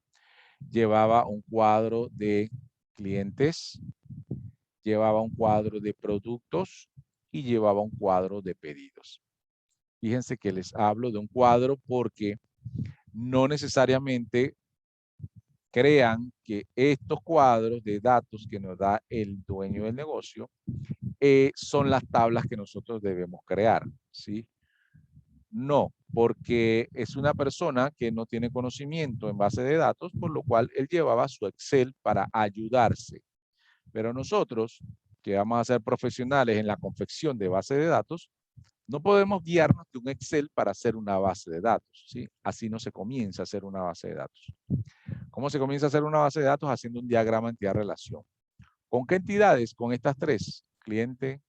llevaba un cuadro de clientes, llevaba un cuadro de productos y llevaba un cuadro de pedidos. Fíjense que les hablo de un cuadro porque no necesariamente crean que estos cuadros de datos que nos da el dueño del negocio son las tablas que nosotros debemos crear, ¿sí? No, porque es una persona que no tiene conocimiento en base de datos, por lo cual él llevaba su Excel para ayudarse. Pero nosotros, que vamos a ser profesionales en la confección de base de datos, no podemos guiarnos de un Excel para hacer una base de datos, ¿sí? Así no se comienza a hacer una base de datos. ¿Cómo se comienza a hacer una base de datos? Haciendo un diagrama entidad-relación. ¿Con qué entidades? Con estas tres: cliente,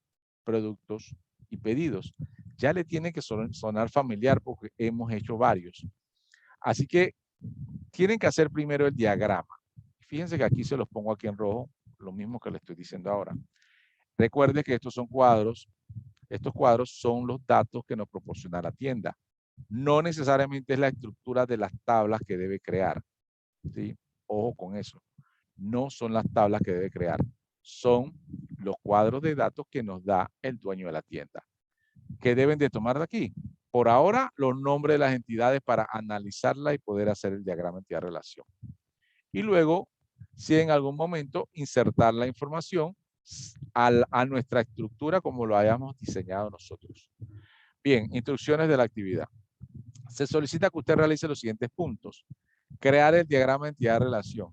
productos y pedidos. Ya le tiene que sonar familiar porque hemos hecho varios. Así que tienen que hacer primero el diagrama. Fíjense que aquí se los pongo aquí en rojo, lo mismo que le estoy diciendo ahora. Recuerde que estos son cuadros. Estos cuadros son los datos que nos proporciona la tienda. No necesariamente es la estructura de las tablas que debe crear, ¿sí? Ojo con eso. No son las tablas que debe crear. Son los cuadros de datos que nos da el dueño de la tienda. ¿Qué deben de tomar de aquí? Por ahora, los nombres de las entidades para analizarla y poder hacer el diagrama entidad-relación. Y luego, si en algún momento, insertar la información a nuestra estructura como lo hayamos diseñado nosotros. Bien, instrucciones de la actividad. Se solicita que usted realice los siguientes puntos. Crear el diagrama entidad-relación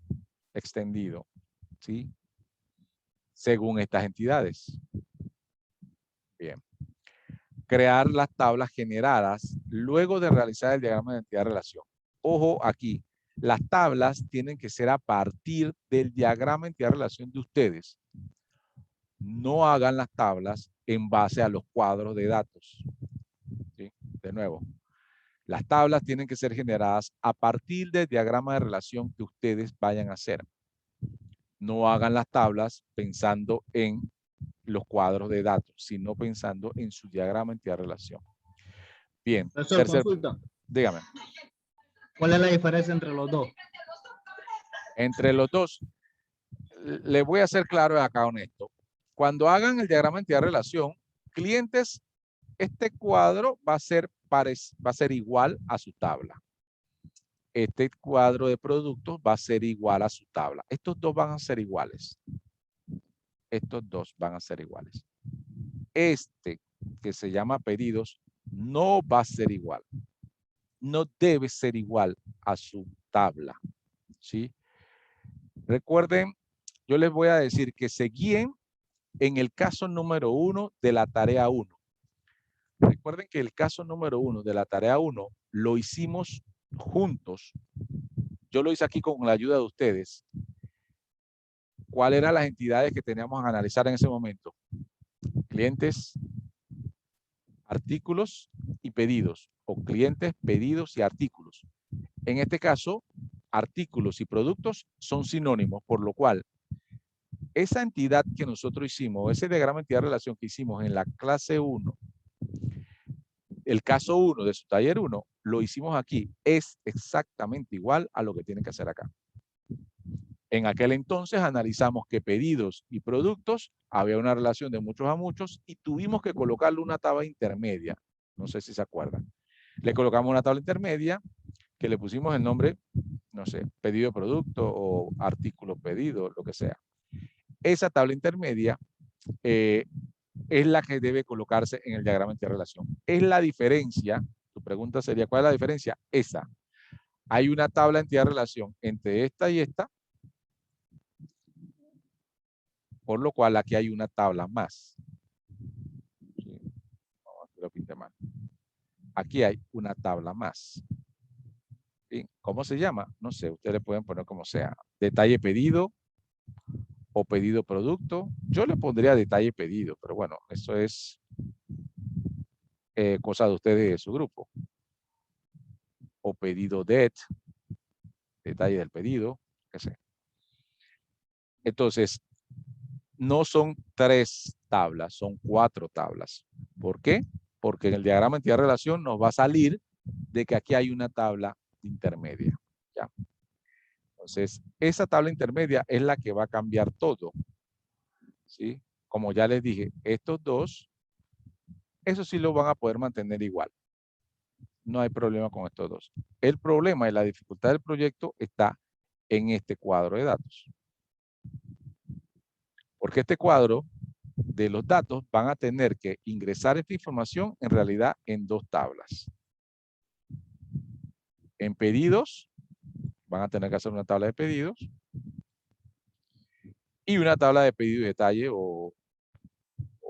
extendido, ¿sí? Según estas entidades. Bien. Crear las tablas generadas luego de realizar el diagrama de entidad-relación. Ojo aquí, las tablas tienen que ser a partir del diagrama entidad-relación de ustedes. No hagan las tablas en base a los cuadros de datos. ¿Sí? De nuevo, las tablas tienen que ser generadas a partir del diagrama de relación que ustedes vayan a hacer. No hagan las tablas pensando en los cuadros de datos, sino pensando en su diagrama entidad-relación. Bien. Profesor, consulta. Dígame. ¿Cuál es la diferencia entre los dos? Entre los dos, le voy a ser claro acá honesto. Cuando hagan el diagrama entidad-relación, clientes, este cuadro va a ser igual a su tabla. Este cuadro de productos va a ser igual a su tabla. Estos dos van a ser iguales. Estos dos van a ser iguales. Este, que se llama pedidos, no va a ser igual. No debe ser igual a su tabla. ¿Sí? Recuerden yo les voy a decir que se guíen en el caso número 1 de la tarea 1. Recuerden que el caso número 1 de la tarea 1 lo hicimos juntos. Yo lo hice aquí con la ayuda de ustedes. ¿Cuáles eran las entidades que teníamos que analizar en ese momento? Clientes, artículos y pedidos, o clientes, pedidos y artículos. En este caso, artículos y productos son sinónimos, por lo cual esa entidad que nosotros hicimos, ese diagrama de entidad-relación que hicimos en la clase 1, el caso 1 de su taller 1, lo hicimos aquí, es exactamente igual a lo que tienen que hacer acá. En aquel entonces analizamos que pedidos y productos había una relación de muchos a muchos y tuvimos que colocarle una tabla intermedia. No sé si se acuerdan. Le colocamos una tabla intermedia que le pusimos el nombre, no sé, pedido de producto o artículo pedido, lo que sea. Esa tabla intermedia es la que debe colocarse en el diagrama de interrelación. Es la diferencia, tu pregunta sería, ¿cuál es la diferencia? Esa. Hay una tabla de entidad-relación entre esta y esta, por lo cual aquí hay una tabla más. Sí. Vamos a que lo pinte mal. Aquí hay una tabla más. ¿Sí? ¿Cómo se llama? No sé, ustedes le pueden poner como sea. Detalle pedido o pedido producto. Yo le pondría detalle pedido, pero bueno, eso es cosa de ustedes y de su grupo. O pedido det, detalle del pedido, qué sé. Entonces, no son 3 tablas, son 4 tablas. ¿Por qué? Porque en el diagrama entidad-relación nos va a salir de que aquí hay una tabla intermedia. ¿Ya? Entonces, esa tabla intermedia es la que va a cambiar todo. ¿Sí? Como ya les dije, estos dos, eso sí lo van a poder mantener igual. No hay problema con estos dos. El problema y la dificultad del proyecto está en este cuadro de datos. Porque este cuadro de los datos van a tener que ingresar esta información en realidad en 2 tablas. En pedidos, van a tener que hacer una tabla de pedidos y una tabla de pedido y detalle o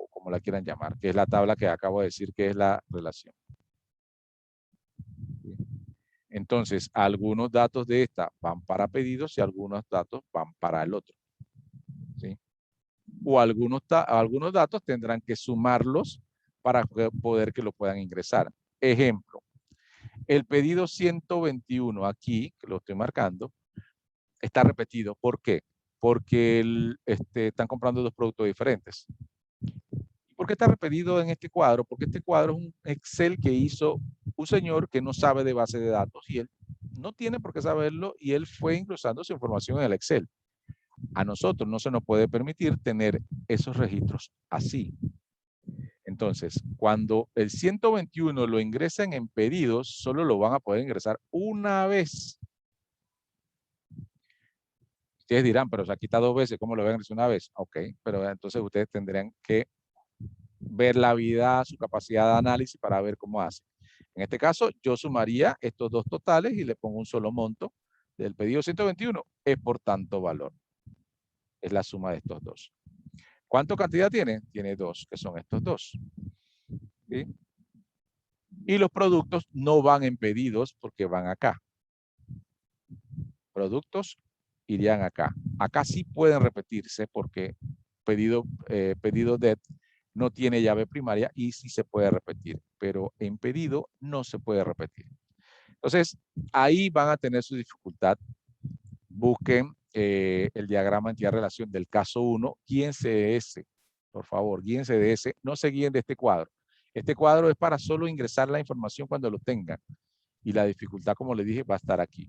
como la quieran llamar, que es la tabla que acabo de decir que es la relación. Entonces, algunos datos de esta van para pedidos y algunos datos van para el otro. ¿Sí? O algunos datos tendrán que sumarlos para poder que lo puedan ingresar. Ejemplo, el pedido 121 aquí, que lo estoy marcando, está repetido. ¿Por qué? Porque están comprando 2 productos diferentes. ¿Por qué está repetido en este cuadro? Porque este cuadro es un Excel que hizo un señor que no sabe de base de datos y él no tiene por qué saberlo y él fue ingresando su información en el Excel. A nosotros no se nos puede permitir tener esos registros así. Entonces, cuando el 121 lo ingresen en pedidos, solo lo van a poder ingresar una vez. Ustedes dirán, pero aquí está 2 veces, ¿cómo lo van a ingresar una vez? Ok, pero entonces ustedes tendrían que ver la vida, su capacidad de análisis para ver cómo hace. En este caso, yo sumaría estos 2 totales y le pongo un solo monto del pedido 121, es por tanto valor. Es la suma de estos 2. ¿Cuánta cantidad tiene? Tiene 2, que son estos 2. ¿Sí? Y los productos no van en pedidos porque van acá. Productos irían acá. Acá sí pueden repetirse porque pedido det no tiene llave primaria y sí se puede repetir, pero en pedido no se puede repetir. Entonces, ahí van a tener su dificultad. Busquen el diagrama de entidad-relación del caso 1, guíense de ese, por favor, guíense de ese, no se guíen de este cuadro. Este cuadro es para solo ingresar la información cuando lo tengan y la dificultad, como les dije, va a estar aquí.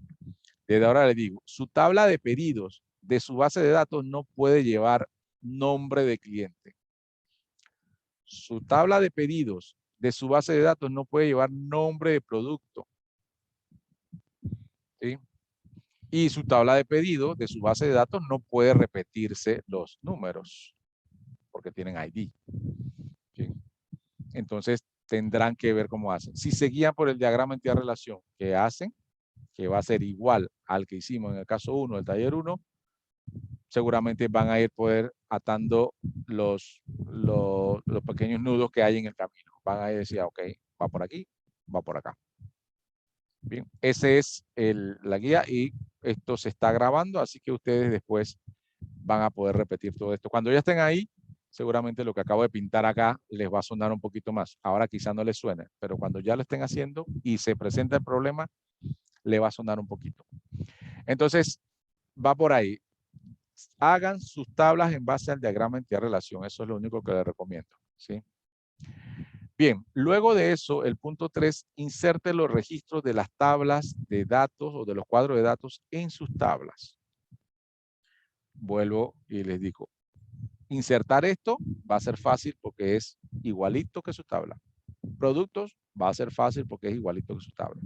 Desde ahora les digo, su tabla de pedidos de su base de datos no puede llevar nombre de cliente. Su tabla de pedidos de su base de datos no puede llevar nombre de producto. ¿Sí? Y su tabla de pedidos de su base de datos no puede repetirse los números porque tienen ID. ¿Sí? Entonces tendrán que ver cómo hacen. Si se guían por el diagrama entidad-relación que hacen, que va a ser igual al que hicimos en el caso 1 del taller 1, seguramente van a ir poder atando los pequeños nudos que hay en el camino. Van a decir, ok, va por aquí, va por acá. Bien, ese es la guía y esto se está grabando, así que ustedes después van a poder repetir todo esto. Cuando ya estén ahí, seguramente lo que acabo de pintar acá les va a sonar un poquito más. Ahora quizá no les suene, pero cuando ya lo estén haciendo y se presenta el problema, le va a sonar un poquito. Entonces, va por ahí. Hagan sus tablas en base al diagrama entidad-relación. Eso es lo único que les recomiendo, ¿sí? Bien, luego de eso, el punto 3, inserte los registros de las tablas de datos o de los cuadros de datos en sus tablas. Vuelvo y les digo, insertar esto va a ser fácil porque es igualito que su tabla. Productos va a ser fácil porque es igualito que su tabla.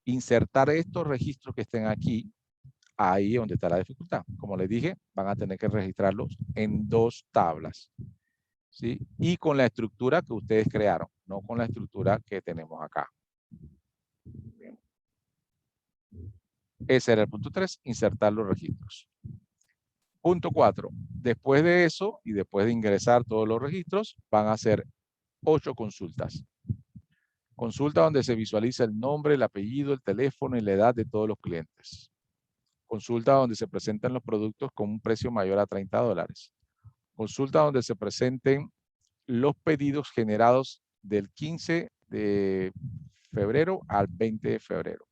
Insertar estos registros que estén aquí, ahí es donde está la dificultad. Como les dije, van a tener que registrarlos en 2 tablas. ¿Sí? Y con la estructura que ustedes crearon, no con la estructura que tenemos acá. Bien. Ese era el punto 3, insertar los registros. Punto 4, después de eso y después de ingresar todos los registros, van a hacer 8 consultas. Consulta donde se visualiza el nombre, el apellido, el teléfono y la edad de todos los clientes. Consulta donde se presentan los productos con un precio mayor a $30. Consulta donde se presenten los pedidos generados del 15 de febrero al 20 de febrero.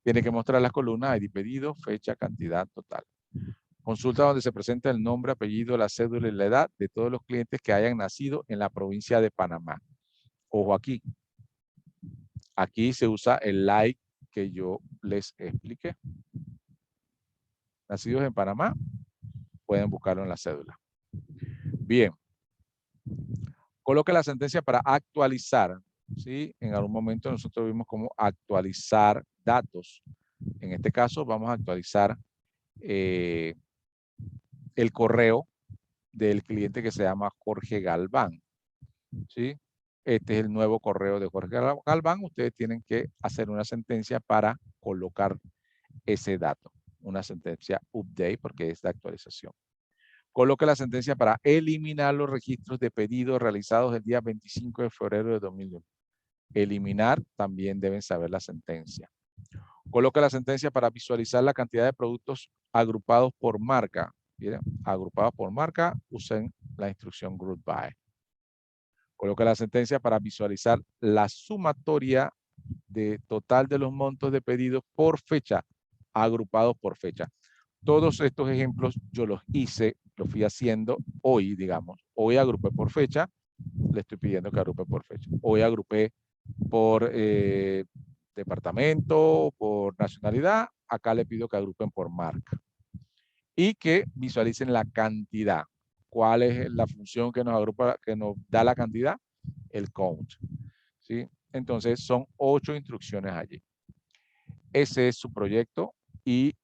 Tiene que mostrar las columnas ID pedido, fecha, cantidad total. Consulta donde se presenta el nombre, apellido, la cédula y la edad de todos los clientes que hayan nacido en la provincia de Panamá. Ojo aquí. Aquí se usa el like que yo les expliqué. Nacidos en Panamá, pueden buscarlo en la cédula. Bien. Coloque la sentencia para actualizar. ¿Sí? En algún momento nosotros vimos cómo actualizar datos. En este caso vamos a actualizar el correo del cliente que se llama Jorge Galván. ¿Sí? Este es el nuevo correo de Jorge Galván. Ustedes tienen que hacer una sentencia para colocar ese dato. Una sentencia update porque es de actualización. Coloque la sentencia para eliminar los registros de pedidos realizados el día 25 de febrero de 2001. Eliminar, también deben saber la sentencia. Coloque la sentencia para visualizar la cantidad de productos agrupados por marca. Miren, agrupados por marca, usen la instrucción group by. Coloque la sentencia para visualizar la sumatoria de total de los montos de pedidos por fecha, agrupados por fecha. Todos estos ejemplos yo los hice, los fui haciendo hoy, digamos. Hoy agrupé por fecha, le estoy pidiendo que agrupe por fecha. Hoy agrupé por departamento, por nacionalidad, acá le pido que agrupen por marca. Y que visualicen la cantidad. ¿Cuál es la función que nos agrupa, que nos da la cantidad? El count. ¿Sí? Entonces son 8 instrucciones allí. Ese es su proyecto y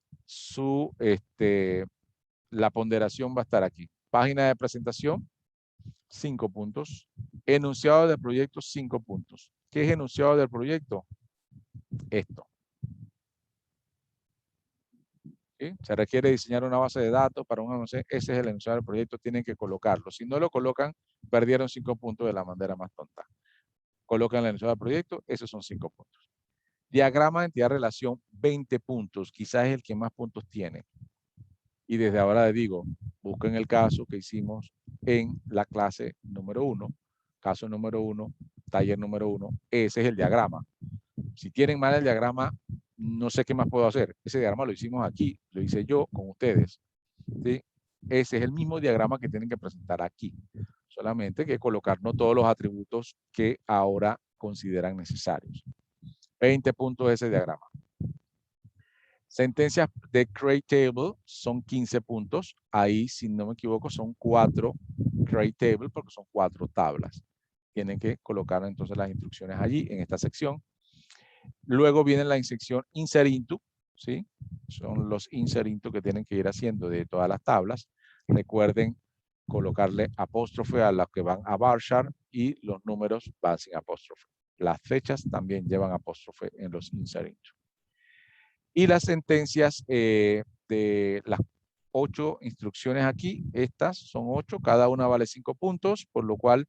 la ponderación va a estar aquí. Página de presentación, 5 puntos. Enunciado del proyecto, 5 puntos. ¿Qué es enunciado del proyecto? Esto. ¿Sí? Se requiere diseñar una base de datos para un almacén. Ese es el enunciado del proyecto. Tienen que colocarlo. Si no lo colocan, perdieron 5 puntos de la manera más tonta. Colocan el enunciado del proyecto. Esos son 5 puntos. Diagrama de entidad-relación, 20 puntos. Quizás es el que más puntos tiene. Y desde ahora les digo, busquen el caso que hicimos en la clase número 1. Caso número 1, taller número 1. Ese es el diagrama. Si tienen mal el diagrama, no sé qué más puedo hacer. Ese diagrama lo hicimos aquí, lo hice yo con ustedes. ¿Sí? Ese es el mismo diagrama que tienen que presentar aquí. Solamente que colocar no todos los atributos que ahora consideran necesarios. 20 puntos de ese diagrama. Sentencias de Crate Table son 15 puntos. Ahí, si no me equivoco, son 4 Crate Table porque son 4 tablas. Tienen que colocar entonces las instrucciones allí en esta sección. Luego viene la sección Insert Into, ¿sí? Son los Insert Into que tienen que ir haciendo de todas las tablas. Recuerden colocarle apóstrofe a las que van a bar chart y los números van sin apóstrofe. Las fechas también llevan apóstrofe en los Insert Into. Y las sentencias de las 8 instrucciones aquí. Estas son 8, cada una vale 5 puntos, por lo cual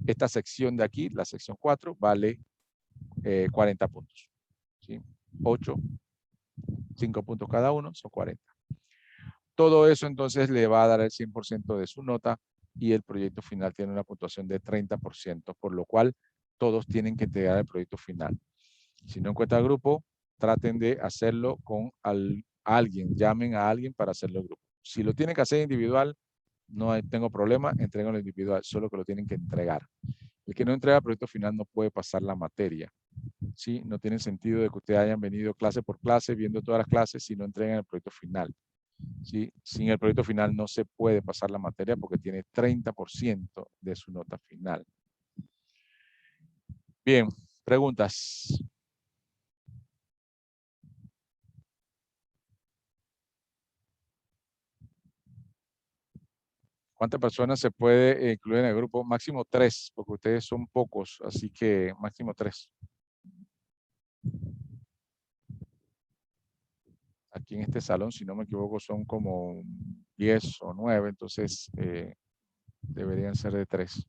esta sección de aquí, la sección 4, vale 40 puntos. ¿Sí? 8, 5 puntos cada uno, son 40. Todo eso entonces le va a dar el 100% de su nota y el proyecto final tiene una puntuación de 30%, por lo cual todos tienen que entregar el proyecto final. Si no encuentra el grupo, traten de hacerlo con alguien, llamen a alguien para hacerlo en grupo. Si lo tienen que hacer individual, no tengo problema, entréguenlo individual, solo que lo tienen que entregar. El que no entrega el proyecto final no puede pasar la materia. ¿Sí? No tiene sentido de que ustedes hayan venido clase por clase, viendo todas las clases, si no entregan el proyecto final. ¿Sí? Sin el proyecto final no se puede pasar la materia porque tiene 30% de su nota final. Bien, preguntas. ¿Cuántas personas se puede incluir en el grupo? Máximo 3, porque ustedes son pocos, así que máximo 3. Aquí en este salón, si no me equivoco, son como 10 o 9, entonces deberían ser de 3.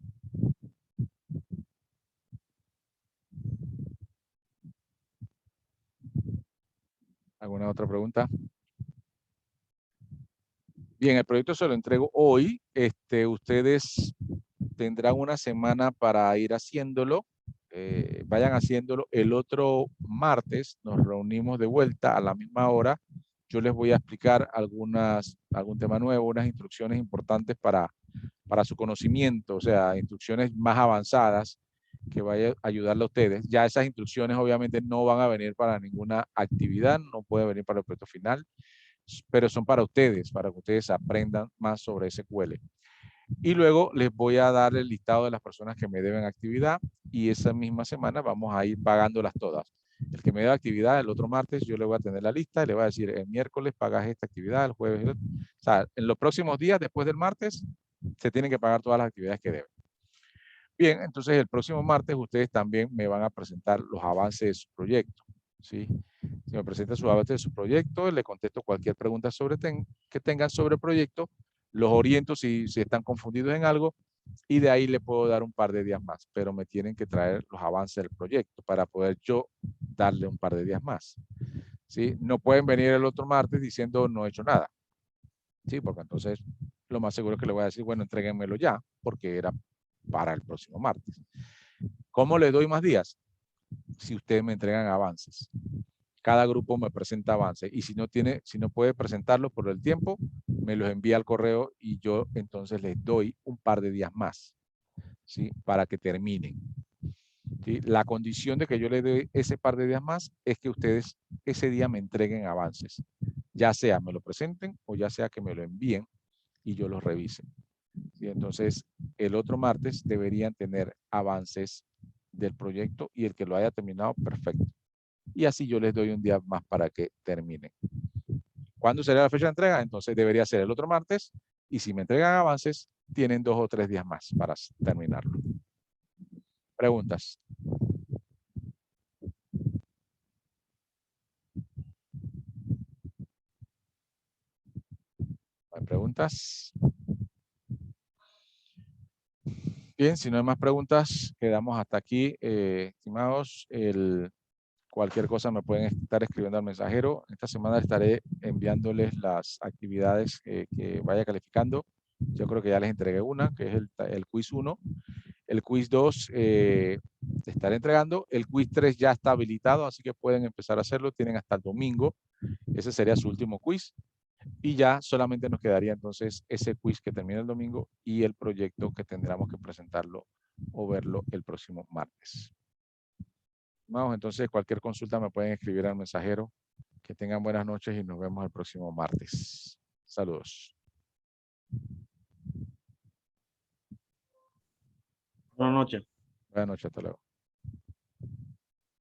¿Alguna otra pregunta? Bien, el proyecto se lo entrego hoy. Ustedes tendrán una semana para ir haciéndolo. Vayan haciéndolo. El otro martes nos reunimos de vuelta a la misma hora. Yo les voy a explicar algún tema nuevo, unas instrucciones importantes para su conocimiento, o sea, instrucciones más avanzadas que vayan a ayudarle a ustedes. Ya esas instrucciones obviamente no van a venir para ninguna actividad, no puede venir para el proyecto final, pero son para ustedes, para que ustedes aprendan más sobre SQL. Y luego les voy a dar el listado de las personas que me deben actividad y esa misma semana vamos a ir pagándolas todas. El que me dé actividad el otro martes, yo le voy a tener la lista y le voy a decir, el miércoles pagas esta actividad, el jueves, o sea, en los próximos días después del martes, se tienen que pagar todas las actividades que deben. Bien, entonces el próximo martes ustedes también me van a presentar los avances de su proyecto. ¿Sí? Si me presentan sus avances de su proyecto, le contesto cualquier pregunta que tengan sobre el proyecto, los oriento si están confundidos en algo y de ahí le puedo dar un par de días más, pero me tienen que traer los avances del proyecto para poder yo darle un par de días más. ¿Sí? No pueden venir el otro martes diciendo no he hecho nada. ¿Sí? Porque entonces lo más seguro es que le voy a decir, bueno, entréguenmelo ya, porque era para el próximo martes. ¿Cómo le doy más días? Si ustedes me entregan avances. Cada grupo me presenta avances y si no puede presentarlo por el tiempo, me los envía al correo y yo entonces les doy un par de días más, ¿sí? Para que terminen. ¿Sí? La condición de que yo les dé ese par de días más es que ustedes ese día me entreguen avances. Ya sea me lo presenten o ya sea que me lo envíen y yo los revise. ¿Sí? Entonces, el otro martes deberían tener avances del proyecto y el que lo haya terminado, perfecto. Y así yo les doy un día más para que terminen. ¿Cuándo será la fecha de entrega? Entonces debería ser el otro martes y si me entregan avances, tienen 2 o 3 días más para terminarlo. ¿Preguntas? ¿Hay preguntas? Bien, si no hay más preguntas, quedamos hasta aquí, estimados. Cualquier cosa me pueden estar escribiendo al mensajero. Esta semana estaré enviándoles las actividades que vaya calificando. Yo creo que ya les entregué una, que es el quiz 1. El quiz 2 estaré entregando. El quiz 3 ya está habilitado, así que pueden empezar a hacerlo. Tienen hasta el domingo. Ese sería su último quiz. Y ya solamente nos quedaría entonces ese quiz que termina el domingo y el proyecto que tendremos que presentarlo o verlo el próximo martes. Vamos, entonces cualquier consulta me pueden escribir al mensajero. Que tengan buenas noches y nos vemos el próximo martes. Saludos. Buenas noches. Buenas noches, hasta luego.